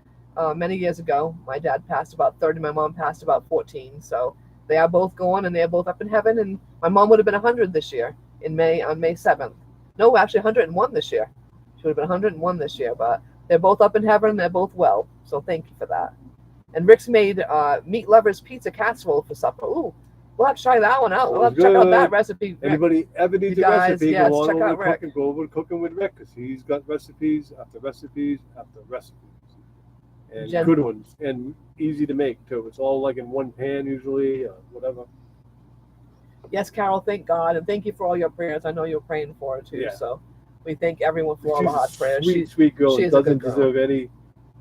many years ago. My dad passed about 30. My mom passed about 14. So they are both gone, and they are both up in heaven. And my mom would have been 100 this year on May 7th. No, actually 101 this year. She would have been 101 this year. But they're both up in heaven, and they're both well. So thank you for that. And Rick's made meat lovers pizza casserole for supper. Ooh, we'll have to try that one out. We'll have to check out that recipe. Rick.
Anybody ever needs a recipe,
yes,
go
check out Rick.
Go over to Cooking with Rick, because he's got recipes after recipes after recipes. And good ones, and easy to make too. It's all like in one pan usually, whatever.
Yes, Carol, thank God, and thank you for all your prayers. I know you're praying for her too,
Yeah.
so we thank everyone for all the hot prayers.
Sweet girl.
She
Doesn't deserve any.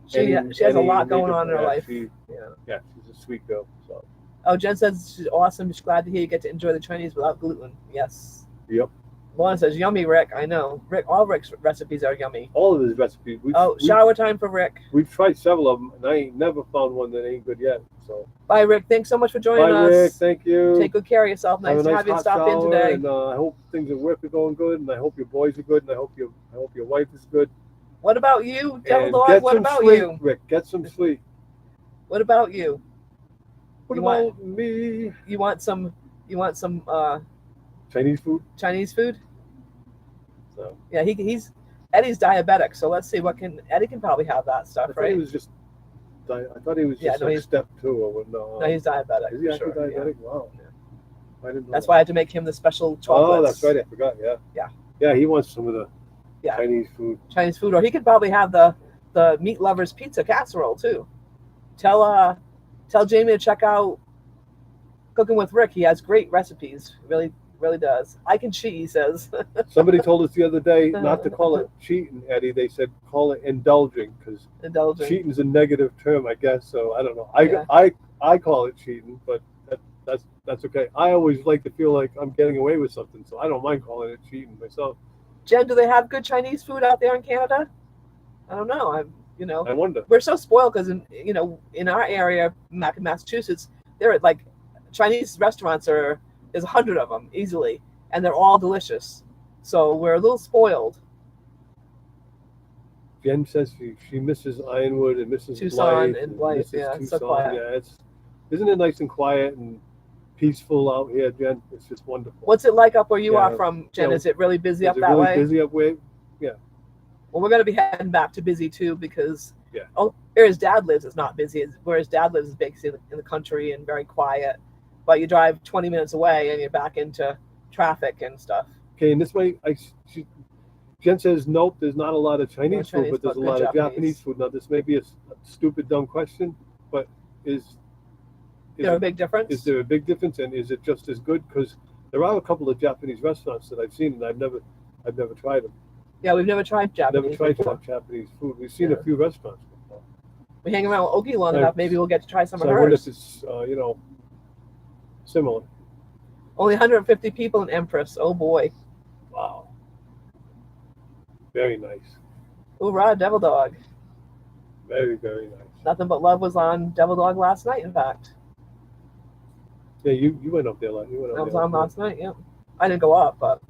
She has a lot going on in her life.
She's a sweet girl. So.
Oh, Jen says she's awesome. She's glad to hear you get to enjoy the Chinese without gluten. Yes.
Yep.
Lorna says, yummy, Rick. I know. Rick, all Rick's recipes are yummy.
All of his recipes.
Shower time for Rick.
We've tried several of them, and I ain't never found one that ain't good yet. So.
Bye, Rick. Thanks so much for joining us.
Bye, Rick. Thank you.
Take good care of yourself. Nice to have you stop in today.
And I hope things at work are going good, and I hope your boys are good, and I hope your wife is good.
What about you, Devil Dog?
Get
what
some
about
sleep,
you,
Rick? Get some sleep.
What about you?
What about me?
You want some
Chinese food?
Chinese food?
So.
Yeah, he's Eddie's diabetic, so let's see Eddie can probably have that stuff, right?
I thought he was just step 2 or what?
No, he's diabetic.
Is he actually diabetic?
Yeah.
Wow. Yeah. I didn't know.
That's why I had to make him the special chocolates.
Oh, that's right. I forgot. Yeah.
Yeah.
Yeah, he wants some of the Chinese food.
Or he could probably have the meat lovers pizza casserole too. Tell Jamie to check out Cooking with Rick. He has great recipes. Really really does. I can cheat, he says.
Somebody told us the other day not to call it cheating, Eddie. They said call it indulging because
Indulging.
cheating's a negative term, I guess. So I don't know.
Yeah.
I call it cheating, but that's okay. I always like to feel like I'm getting away with something, so I don't mind calling it cheating myself.
Jen, do they have good Chinese food out there in Canada? I don't know.
I wonder.
We're so spoiled because in our area, Massachusetts, there are like Chinese restaurants there's 100 of them easily, and they're all delicious. So we're a little spoiled.
Jen says she misses Ironwood and misses
Tucson
Blythe
and Blythe,
misses
yeah, it's so
Tucson.
quiet.
Yeah, isn't it nice and quiet and peaceful out here, Jen? It's just wonderful.
What's it like up where you
Yeah.
are from, Jen?
Yeah.
Is it really busy up
Is it
that
really
way?
busy up way? Yeah.
Well, we're going to be heading back to busy too because
Yeah.
where his dad lives is not busy. Where his dad lives is basically in the country and very quiet. But you drive 20 minutes away and you're back into traffic and stuff.
Okay, and this way, Jen says, nope, there's not a lot of Chinese food, but there's a lot of Japanese food. Now, this may be a stupid, dumb question, but is
there a big difference?
Is there a big difference, and is it just as good? Because there are a couple of Japanese restaurants that I've seen, and I've never tried them.
Yeah, we've never tried Japanese.
Never tried Japanese food. We've seen a few restaurants before.
We hang around with Ogie long enough, maybe we'll get to try some of hers.
I wonder if it's similar.
Only 150 people in Empress. Oh boy.
Wow. Very nice.
Hoorah, Devil Dog.
Very, very nice.
Nothing But Love was on Devil Dog last night, in fact.
Yeah, you went up there. I
was on last night, yeah. I didn't go up, but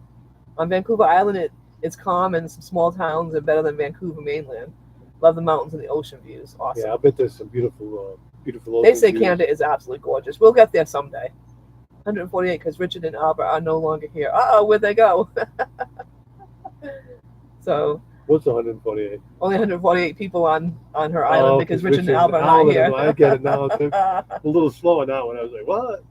on Vancouver Island, it's calm and some small towns are better than Vancouver mainland. Love the mountains and the ocean views. Awesome.
Yeah, I bet there's some beautiful ocean
They say
views.
Canada is absolutely gorgeous. We'll get there someday. 148 because Richard and Albert are no longer here. Where'd they go? So
what's 148?
Only 148 people on her island because Richard and Albert are not here.
I get it now. It's a little slower now. When I was like, what?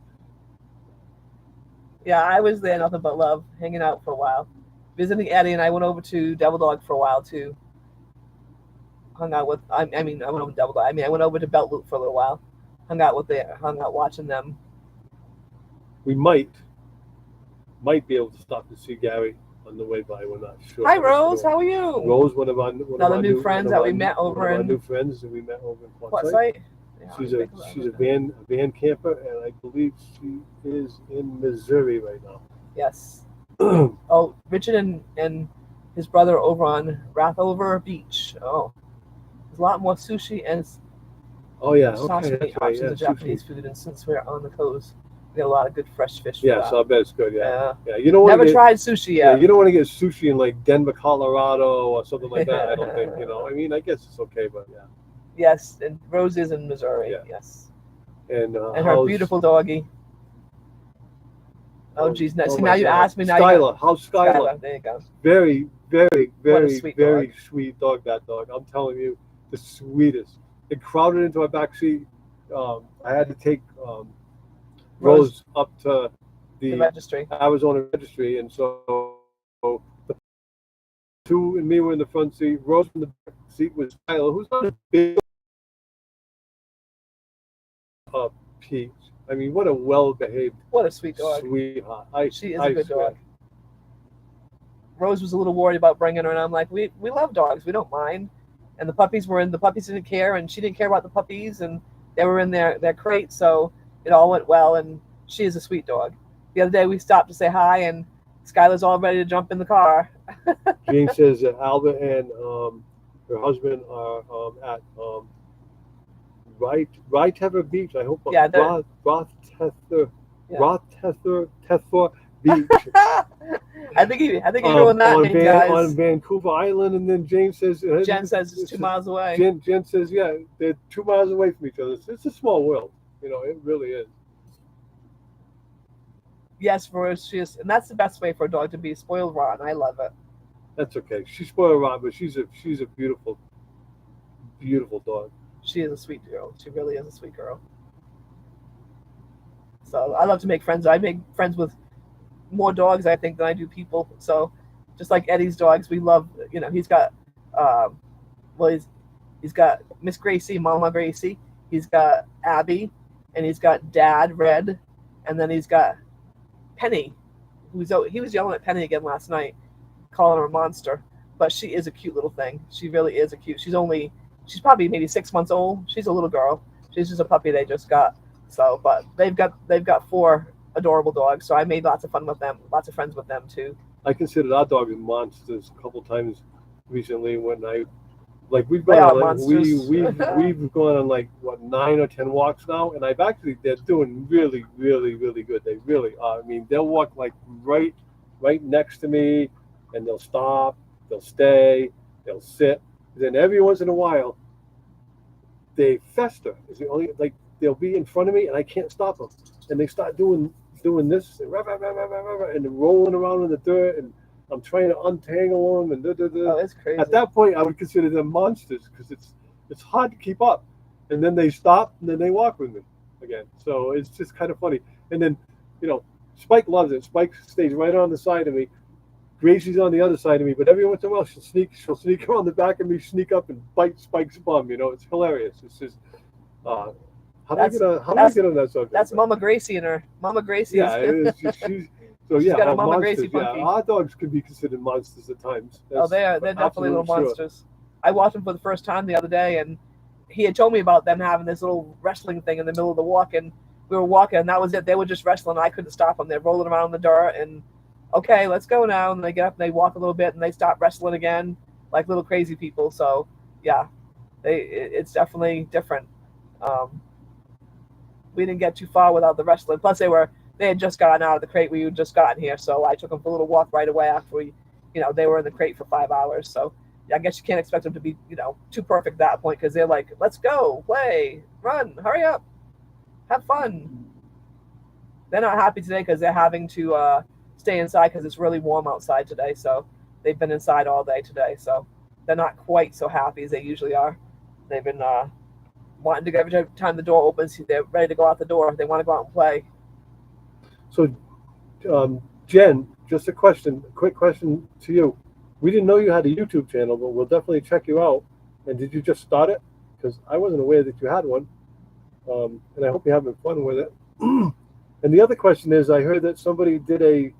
Yeah, I was there. Nothing But Love, hanging out for a while, visiting Eddie, and I went over to Devil Dog for a while too. Hung out with. I went over to Devil Dog. I went over to Belt Loop for a little while. Hung out watching them.
We might be able to stop to see Gary on the way by. We're not sure.
Hi, Rose. How are you?
Rose, one of our
new friends that we met over in
Quartzsite. Yeah, she's a van camper, and I believe she is in Missouri right now.
Yes. Oh, Richard and his brother over on Rathover Beach. Oh, there's a lot more sushi and options of Japanese food, and since we're on the coast, we get a lot of good fresh fish.
Yeah, so I bet it's good. Yeah. You
don't never tried sushi yet.
Yeah, you don't want to get sushi in like Denver, Colorado, or something like that. I don't think. I guess it's okay, but yeah.
Yes, and Rose is in Missouri.
Yeah.
Yes.
And
her beautiful doggie. Oh, geez. Now you asked me. Now
Skylar. How's Skylar?
There you go.
Very, very, very, very
dog.
Sweet dog, that dog. I'm telling you, the sweetest. It crowded into our back seat. I had to take Rose up to the
registry.
Arizona registry, and so the two and me were in the front seat. Rose in the back seat with Skylar, who's not a big peach. I mean, what a well-behaved,
what a sweet dog,
sweetheart.
She is a good dog. Rose was a little worried about bringing her, and I'm like, we love dogs, we don't mind. And the puppies didn't care, and she didn't care about the puppies, and they were in their crate, so it all went well. And she is a sweet dog. The other day we stopped to say hi, and Skylar's all ready to jump in the car.
Jane says that Albert and her husband are at Rytevor Beach. I hope.
Yeah,
Rothestor Beach.
I think he ruined that name, guys.
On Vancouver Island, and then Jen says
it's 2 miles away.
Jen says, yeah, they're 2 miles away from each other. It's a small world, it really is.
Yes, ferocious, and that's the best way for a dog to be, spoiled rotten. I love it.
That's okay. She's spoiled rotten, but she's a beautiful, beautiful dog.
She is a sweet girl. She really is a sweet girl. So I love to make friends. I make friends with more dogs, I think, than I do people. So just like Eddie's dogs, we love. He's got, he's got Miss Gracie, Mama Gracie. He's got Abby, and he's got Dad Red, and then he's got Penny, he was yelling at Penny again last night, calling her a monster. But she is a cute little thing. She really is a cute. She's probably maybe 6 months old. She's a little girl. She's just a puppy they just got. So, but they've got 4 adorable dogs. So I made lots of fun with them, lots of friends with them too.
I considered our dog monsters a couple times recently when we've
They
gone
are
on
monsters.
we've gone on like what 9 or 10 walks now, and they're doing really really really good. They really are. I mean, they'll walk like right next to me, and they'll stop, they'll stay, they'll sit. Then every once in a while, they fester. Is the only like they'll be in front of me, and I can't stop them, and they start doing this and rolling around in the dirt, and I'm trying to untangle them, and
Oh, it's crazy.
At that point, I would consider them monsters because it's hard to keep up. And then they stop, and then they walk with me again. So it's just kind of funny. And then, Spike loves it. Spike stays right on the side of me. Gracie's on the other side of me, but every once in a while she'll sneak around the back of me, sneak up and bite Spike's bum. It's hilarious. It's just how do I get on that subject?
That's Mama Gracie and her. Mama Gracie is
she's
got a Mama
monsters,
Gracie punky.
Our dogs could be considered monsters at times.
They're definitely little monsters. I watched them for the first time the other day, and he had told me about them having this little wrestling thing in the middle of the walk, and we were walking, and that was it. They were just wrestling. I couldn't stop them. They're rolling around in the dirt, and okay, let's go now. And they get up and they walk a little bit, and they stop wrestling again, like little crazy people. So yeah, it's definitely different. We didn't get too far without the wrestling. Plus, they had just gotten out of the crate. We had just gotten here, so I took them for a little walk right away after they were in the crate for 5 hours. So I guess you can't expect them to be, too perfect at that point because they're like, let's go, play, run, hurry up, have fun. They're not happy today because they're having to stay inside because it's really warm outside today. So they've been inside all day today. So they're not quite so happy as they usually are. They've been wanting to go every time the door opens. They're ready to go out the door. They want to go out and play.
So, Jen, just a quick question to you. We didn't know you had a YouTube channel, but we'll definitely check you out. And did you just start it? Because I wasn't aware that you had one. And I hope you're having fun with it. And the other question is, I heard that somebody did a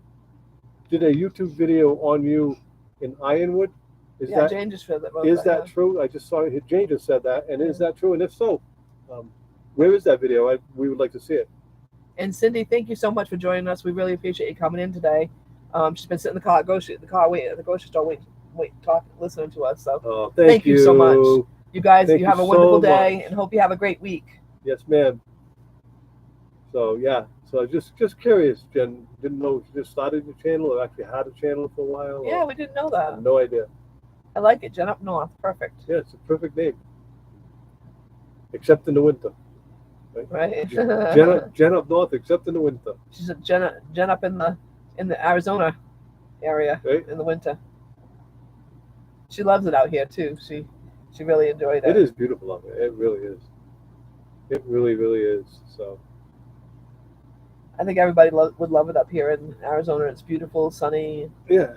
YouTube video on you in Ironwood.
Jane just said that.
Is that true? I just saw it. Jane just said that. And is that true? And if so, where is that video? We would like to see it.
And Cindy, thank you so much for joining us. We really appreciate you coming in today. She's been sitting in the car waiting at the grocery store, listening to us. So
thank
you so much. You guys,
thank
you have a wonderful day, and hope you have a great week.
Yes, ma'am. So yeah, so just curious, Jen. Didn't know if you just started your channel or actually had a channel for a while.
Yeah, we didn't know that.
No idea.
I like it, Jen Up North. Perfect.
Yeah, it's a perfect name. Except in the winter.
Right.
Jen Up North, except in the winter.
She's a Jen up in the Arizona area, right? In the winter. She loves it out here too. She really enjoyed it.
It is beautiful out there. It really is. It really, really is. So
I think everybody would love it up here in Arizona. It's beautiful, sunny.
Yeah,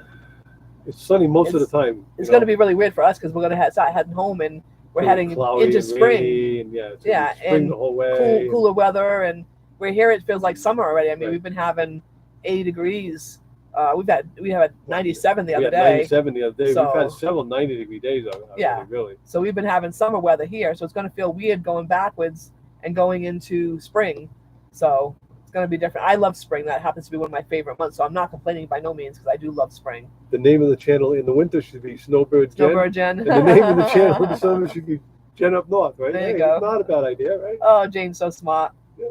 it's sunny most of the time.
It's going to be really weird for us because we're going to start heading home and we're heading into spring.
Spring the whole way.
Cooler weather, and we're here. It feels like summer already. I mean, we've been having 80 degrees. We had 97 the other day.
97 the other day. So, we've had several 90-degree days already, really.
So we've been having summer weather here. So it's going to feel weird going backwards and going into spring. So it's going to be different. I love spring. That happens to be one of my favorite months. So I'm not complaining by no means because I do love spring.
The name of the channel in the winter should be Snowbird Jen. And the name of the channel in the summer should be Jen Up North, right?
There you go.
It's not a bad idea, right?
Oh, Jane's so smart.
Yeah.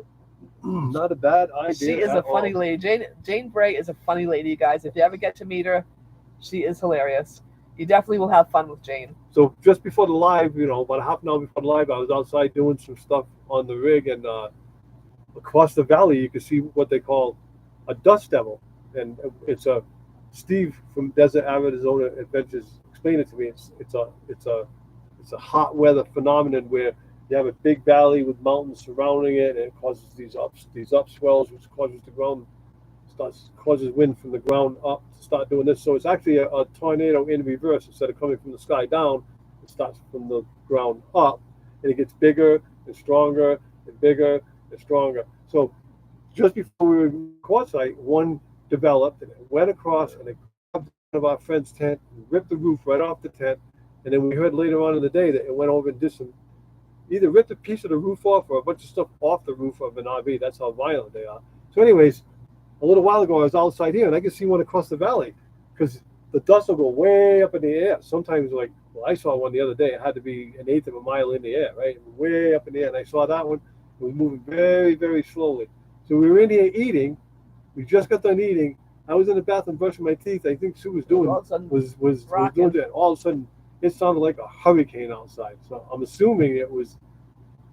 Not a bad idea.
She is a funny lady. Jane Bray is a funny lady, you guys. If you ever get to meet her, she is hilarious. You definitely will have fun with Jane.
So just before the live, about a half an hour before the live, I was outside doing some stuff on the rig, and across the valley you can see what they call a dust devil, and it's Steve from Desert Arizona Adventures explained it to me. It's a hot weather phenomenon where you have a big valley with mountains surrounding it, and it causes these upswells, which causes wind from the ground up to start doing this. So it's actually a tornado in reverse. Instead of coming from the sky down, it starts from the ground up, and it gets bigger and stronger and bigger and stronger. So just before we were courtside, one developed, and it went across, and it grabbed one of our friend's tent, and ripped the roof right off the tent. And then we heard later on in the day that it went over and did some, either ripped a piece of the roof off or a bunch of stuff off the roof of an RV. That's how violent they are. So, anyways, a little while ago, I was outside here, and I could see one across the valley because the dust will go way up in the air. Sometimes, like, well, I saw one the other day. It had to be an eighth of a mile in the air, right? Way up in the air. And I saw that one. It was moving very, very slowly. So we were in here eating. We just got done eating. I was in the bathroom brushing my teeth. I think Sue was doing
All of a sudden,
was doing that. All of a sudden, it sounded like a hurricane outside. So I'm assuming it was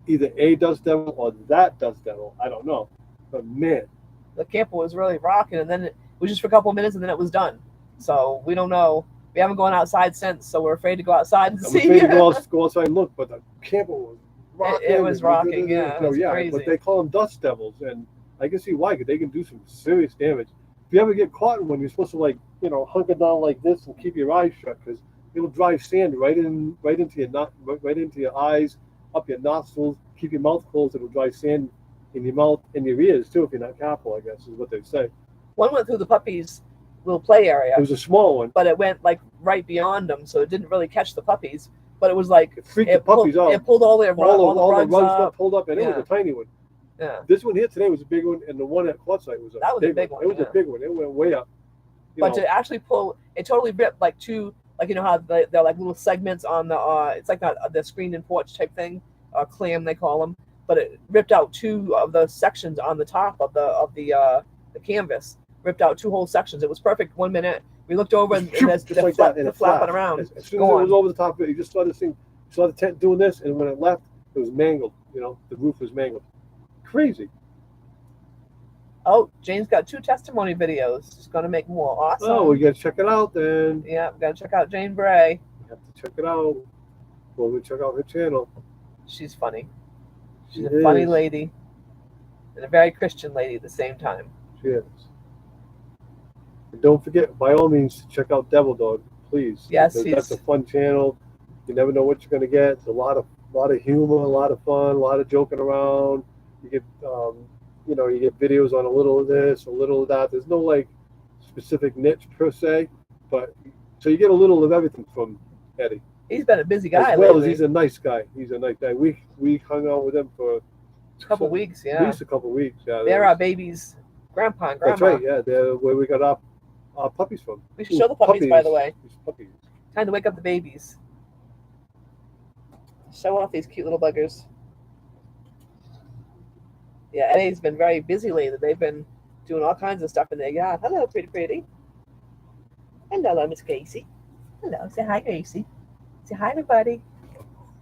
either a dust devil or that dust devil. I don't know. But man,
the camper was really rocking, and then it was just for a couple of minutes, and then it was done. So we don't know. We haven't gone outside since, so we're afraid to go outside and
I'm
see.
afraid to go outside and look, but the camper was rocking.
It was rocking, yeah. It was crazy.
But they call them dust devils, and I can see why, because they can do some serious damage. If you ever get caught in one, you're supposed to, like, you know, hunker down like this and keep your eyes shut, because it'll drive sand right into your eyes, up your nostrils. Keep your mouth closed. It'll drive sand in your mouth and your ears too if you're not careful, I guess is what they say.
One went through the puppies' little play area.
It was a small one,
but it went like right beyond them, so it didn't really catch the puppies. But it was like
it freaked the puppies out.
It pulled all the
rugs got pulled up, and it was a tiny one.
Yeah.
This one here today was a big one, and the one at Quartzsite was
a big one.
It was a big one. It went way up.
But to actually pull, it totally ripped like two, like, you know how they're like little segments on the it's like the screen and porch type thing, clam they call them. But it ripped out two of the sections on the top of the canvas. Ripped out two whole sections. It was perfect. 1 minute we looked over and there's the flapping around.
As soon as it was over the top of it, you just saw this thing. You saw the tent doing this, and when it left, it was mangled. You know, the roof was mangled. Crazy.
Oh, Jane's got 2 testimony videos. She's going to make more. Awesome.
Oh, we got to check it out then.
Yeah, we got to check out Jane Bray.
We have to check it out. Well, we check out her channel.
She's funny. She's a funny lady and a very Christian lady at the same time.
She is. And don't forget, by all means, to check out Devil Dog, please.
Yes,
that's a fun channel. You never know what you're going to get. It's a lot of humor, a lot of fun, a lot of joking around. You get you get videos on a little of this, a little of that. There's no like specific niche per se, but so you get a little of everything from Eddie.
He's been a busy guy
as well
lately.
As he's a nice guy. He's a nice guy. We hung out with him for
a couple weeks. Yeah,
at least a couple weeks. Yeah,
they're our baby's grandpa and grandma.
That's right. Yeah, they're where we got our puppies from.
We should show the puppies, by the way.
Puppies.
Time to wake up the babies. Show off these cute little buggers. Yeah, Eddie's been very busy lately. They've been doing all kinds of stuff in their yard. Hello, pretty. Hello, Miss Gracie. Hello, say hi, Gracie. Say hi, everybody.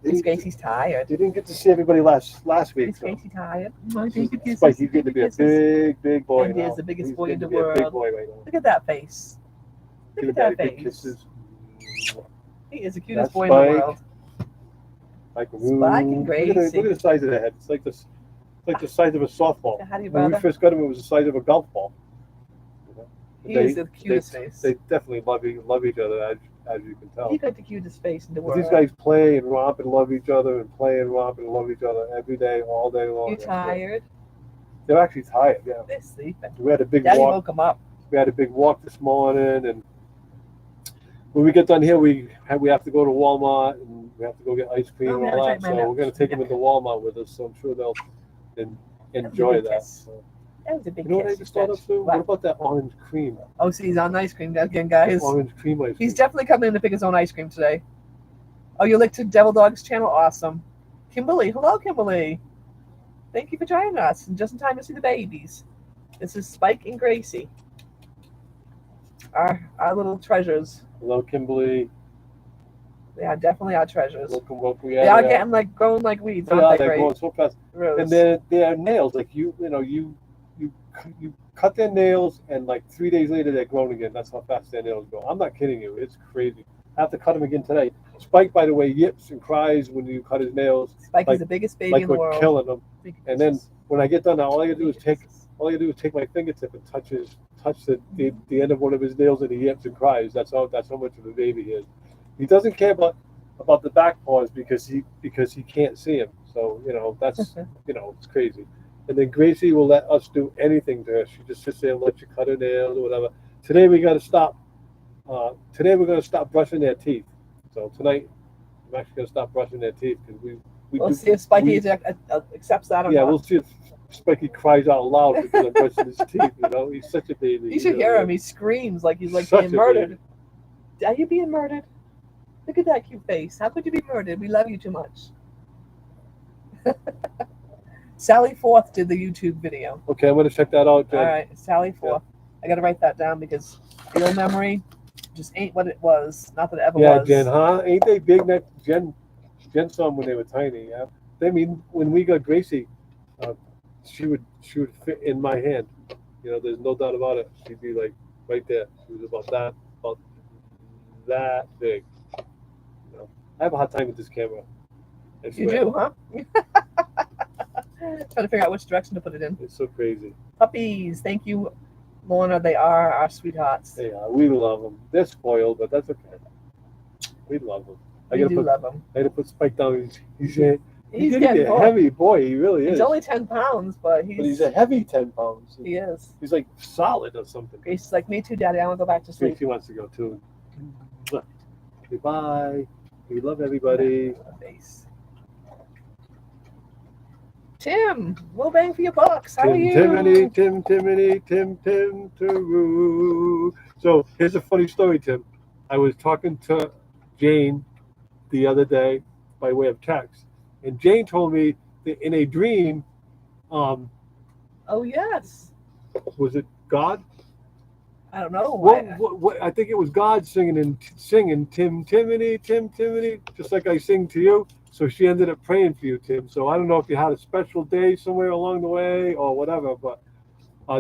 Miss Gracie's tired.
You didn't get to see everybody last week.
Miss Gracie tired.
Spike, he's getting to be a big boy now.
He is the biggest boy in the
world. Big
world.
boy right now.
Look at that face. Look at that face.
Kisses.
He is the cutest boy in the world.
Spike
and Gracie.
Look at the size of the head. It's like this. Like the size of a softball. When we first got him, it was the size of a golf ball.
He is the cutest face.
They definitely love each other, as you can tell.
He's got the cutest face in the world.
These guys play and romp and love each other, and play and romp and love each other every day, all day long.
You tired?
They're actually tired. Yeah.
They're sleeping.
We had a big
Daddy
walk.
woke them up.
We had a big walk this morning, and when we get done here, we have to go to Walmart and we have to go get ice cream and all that. So we're going to take them into Walmart with us. So I'm sure they'll enjoy that. So.
That was a big
You know what I just thought of, Sue? What about that orange cream?
Oh, see, he's on ice cream again, guys.
Orange cream ice cream.
He's definitely coming in to pick his own ice cream today. Oh, you linked to Devil Dog's channel? Awesome. Kimberly. Hello, Kimberly. Thank you for joining us. And just in time to see the babies. This is Spike and Gracie. Our little treasures.
Hello, Kimberly.
They are definitely our treasures.
Welcome.
Yeah, they are getting like growing like weeds. Aren't they?
They're growing so fast.
Rose.
And their nails, like you cut their nails, and like 3 days later they're grown again. That's how fast their nails go. I'm not kidding you. It's crazy. I have to cut them again today. Spike, by the way, yips and cries when you cut his nails.
Spike is the biggest baby in the world.
Like we're killing him. And then when I get done, all I gotta do is take my fingertip and touch the end of one of his nails, and he yips and cries. That's how much of a baby he is. He doesn't care about the back paws because he can't see him. So that's it's crazy. And then Gracie will let us do anything to her. She just sits there and lets you cut her nails or whatever. Today we got to stop. Today we're going to stop brushing their teeth. So tonight I'm actually going to stop brushing their teeth because
we'll see if Spiky accepts that or
yeah,
not.
we'll see if Spiky cries out loud because I'm brushing his teeth. You know, he's such a baby.
You should hear him. He screams like he's like
Such
being
a
murdered. Are you being murdered? Look at that cute face. How could you be murdered? We love you too much. Sally Forth did the YouTube video.
Okay, I'm going to check that out, Jen.
All right, Sally Forth. I got to write that down because your memory just ain't what it was. Not that it ever was.
Yeah, Jen, huh? Ain't they big? Jen saw them when they were tiny. Yeah. I mean, when we got Gracie, she would fit in my hand. You know, there's no doubt about it. She'd be like right there. She was about that big. You know, I have a hard time with this camera. I
You
swear.
do, huh? Trying to figure out which direction to put it in.
It's so crazy.
Puppies, thank you, Lorna. They are our sweethearts.
They are. We love them. They're spoiled, but that's okay. We love them.
We do love them.
I gotta put Spike down. He's getting
full.
a heavy boy. He really is.
He's only 10 pounds, but
he's a heavy 10 pounds.
He is.
He's like solid or something.
Grace's like, me too, Daddy. I want to go back to sleep.
Gracie wants to go too. Goodbye. We love everybody.
Face. Tim, we'll bang for your bucks. How are you?
Timothy, Tim, Taroo. So here's a funny story, Tim. I was talking to Jane the other day by way of text, and Jane told me that in a dream,
oh yes.
Was it God?
I don't know.
What, I think it was God singing Tim Timothy, just like I sing to you. So she ended up praying for you, Tim. So I don't know if you had a special day somewhere along the way or whatever, but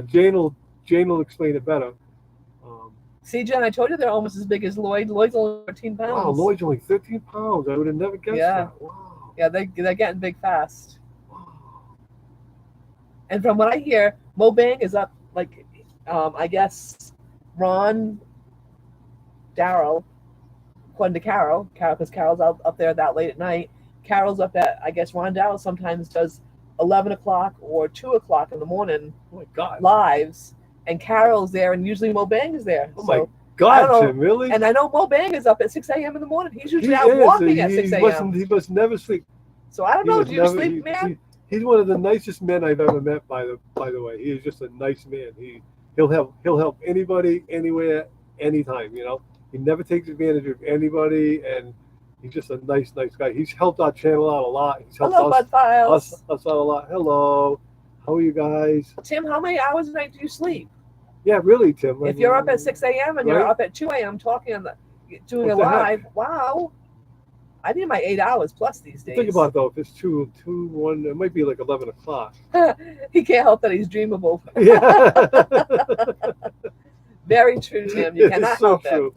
Jane will explain it better.
See, Jen, I told you they're almost as big as Lloyd. Lloyd's only 13 pounds.
Wow, Lloyd's only 13 pounds. I would have never guessed that. Wow.
Yeah, they're getting big fast. Wow. And from what I hear, Mo Bang is up, like, I guess Ron, Daryl, according to Carol, because Carol's up there that late at night. Carol's up at, I guess Ron Daryl sometimes does 11 o'clock or 2 o'clock in the morning.
Oh my God.
Lives. And Carol's there, and usually Mo Bang is there.
Oh my God, Tim, really?
And I know Mo Bang is up at 6 a.m. in the morning. He's usually out walking at 6 a.m.
He must never sleep.
So I don't know. Do you sleep, man?
He's one of the nicest men I've ever met. By the way, he is just a nice man. He'll help anybody, anywhere, anytime. You know, he never takes advantage of anybody, and he's just a nice guy. He's helped our channel out a lot. He's helped us out a lot. Hello, how are you guys?
Tim, how many hours a night do you sleep?
Yeah, really, Tim.
If you're up at 6 a.m. and you're up at 2 a.m. talking doing a live, wow. I need my 8 hours plus these days.
Think about it, though. If it's 2, 1, it might be like 11 o'clock.
He can't help that he's dreamable.
Yeah.
Very true, Tim. You cannot help
it.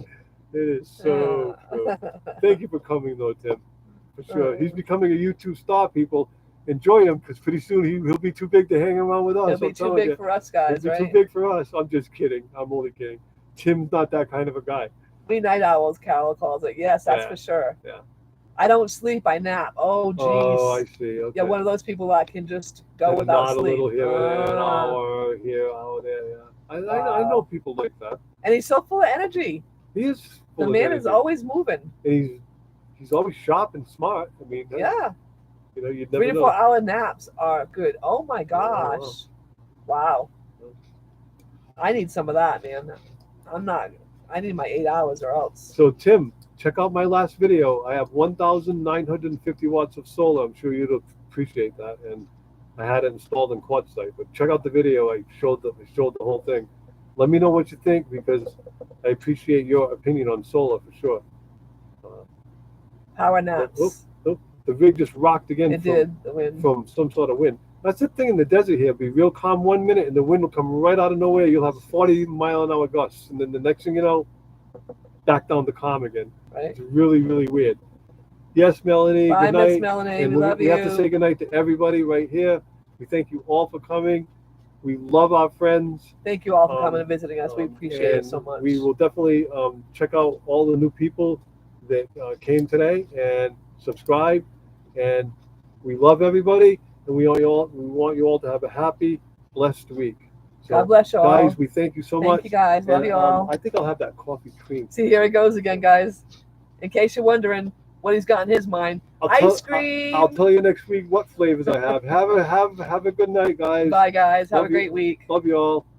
It is so true. Thank you for coming, though, Tim. For sure. He's becoming a YouTube star, people. Enjoy him, because pretty soon he'll be too big to hang around with us.
He'll be too big for us guys,
He'll
right?
be too big for us. I'm just kidding. I'm only kidding. Tim's not that kind of a guy.
We night owls, Carol calls it. Yes, that's for sure.
Yeah.
I don't sleep. I nap. Oh, geez.
Oh, I see. Okay.
Yeah, one of those people that can just go without sleep.
A little here, an hour here, hour there. Yeah. I know people like that.
And he's so full of energy.
He is full
of energy. The man is always moving.
And he's always sharp and smart. I mean,
yeah.
You know, you'd never
3 to 4 hour naps are good. Oh my gosh. Wow. I need some of that, man. I need my 8 hours or else.
So Tim, check out my last video. I have 1,950 watts of solar. I'm sure you'd appreciate that. And I had it installed in quartzite. But check out the video. I showed the whole thing. Let me know what you think, because I appreciate your opinion on solar for sure.
Power naps.
The rig just rocked again.
The wind.
From some sort of wind. That's the thing in the desert here. It'll be real calm 1 minute, and the wind will come right out of nowhere. You'll have a 40-mile-an-hour gust, and then the next thing you know, back down to calm again.
Right.
It's really, really weird. Yes, Melanie.
Bye,
good night.
Miss Melanie.
And
we love you.
We have to say good night to everybody right here. We thank you all for coming. We love our friends.
Thank you all for coming and visiting us. We appreciate it so much.
We will definitely check out all the new people that came today and subscribe. And we love everybody. and we want you all to have a happy, blessed week. So,
God bless you all.
guys, we thank you so much.
Thank you guys. Love you all.
I think I'll have that coffee cream.
See, here it goes again, guys. In case you're wondering what he's got in his mind, ice cream.
I'll tell you next week what flavors I have. Have a good night, guys.
Bye, guys. Have
Love
a great week.
Love you all.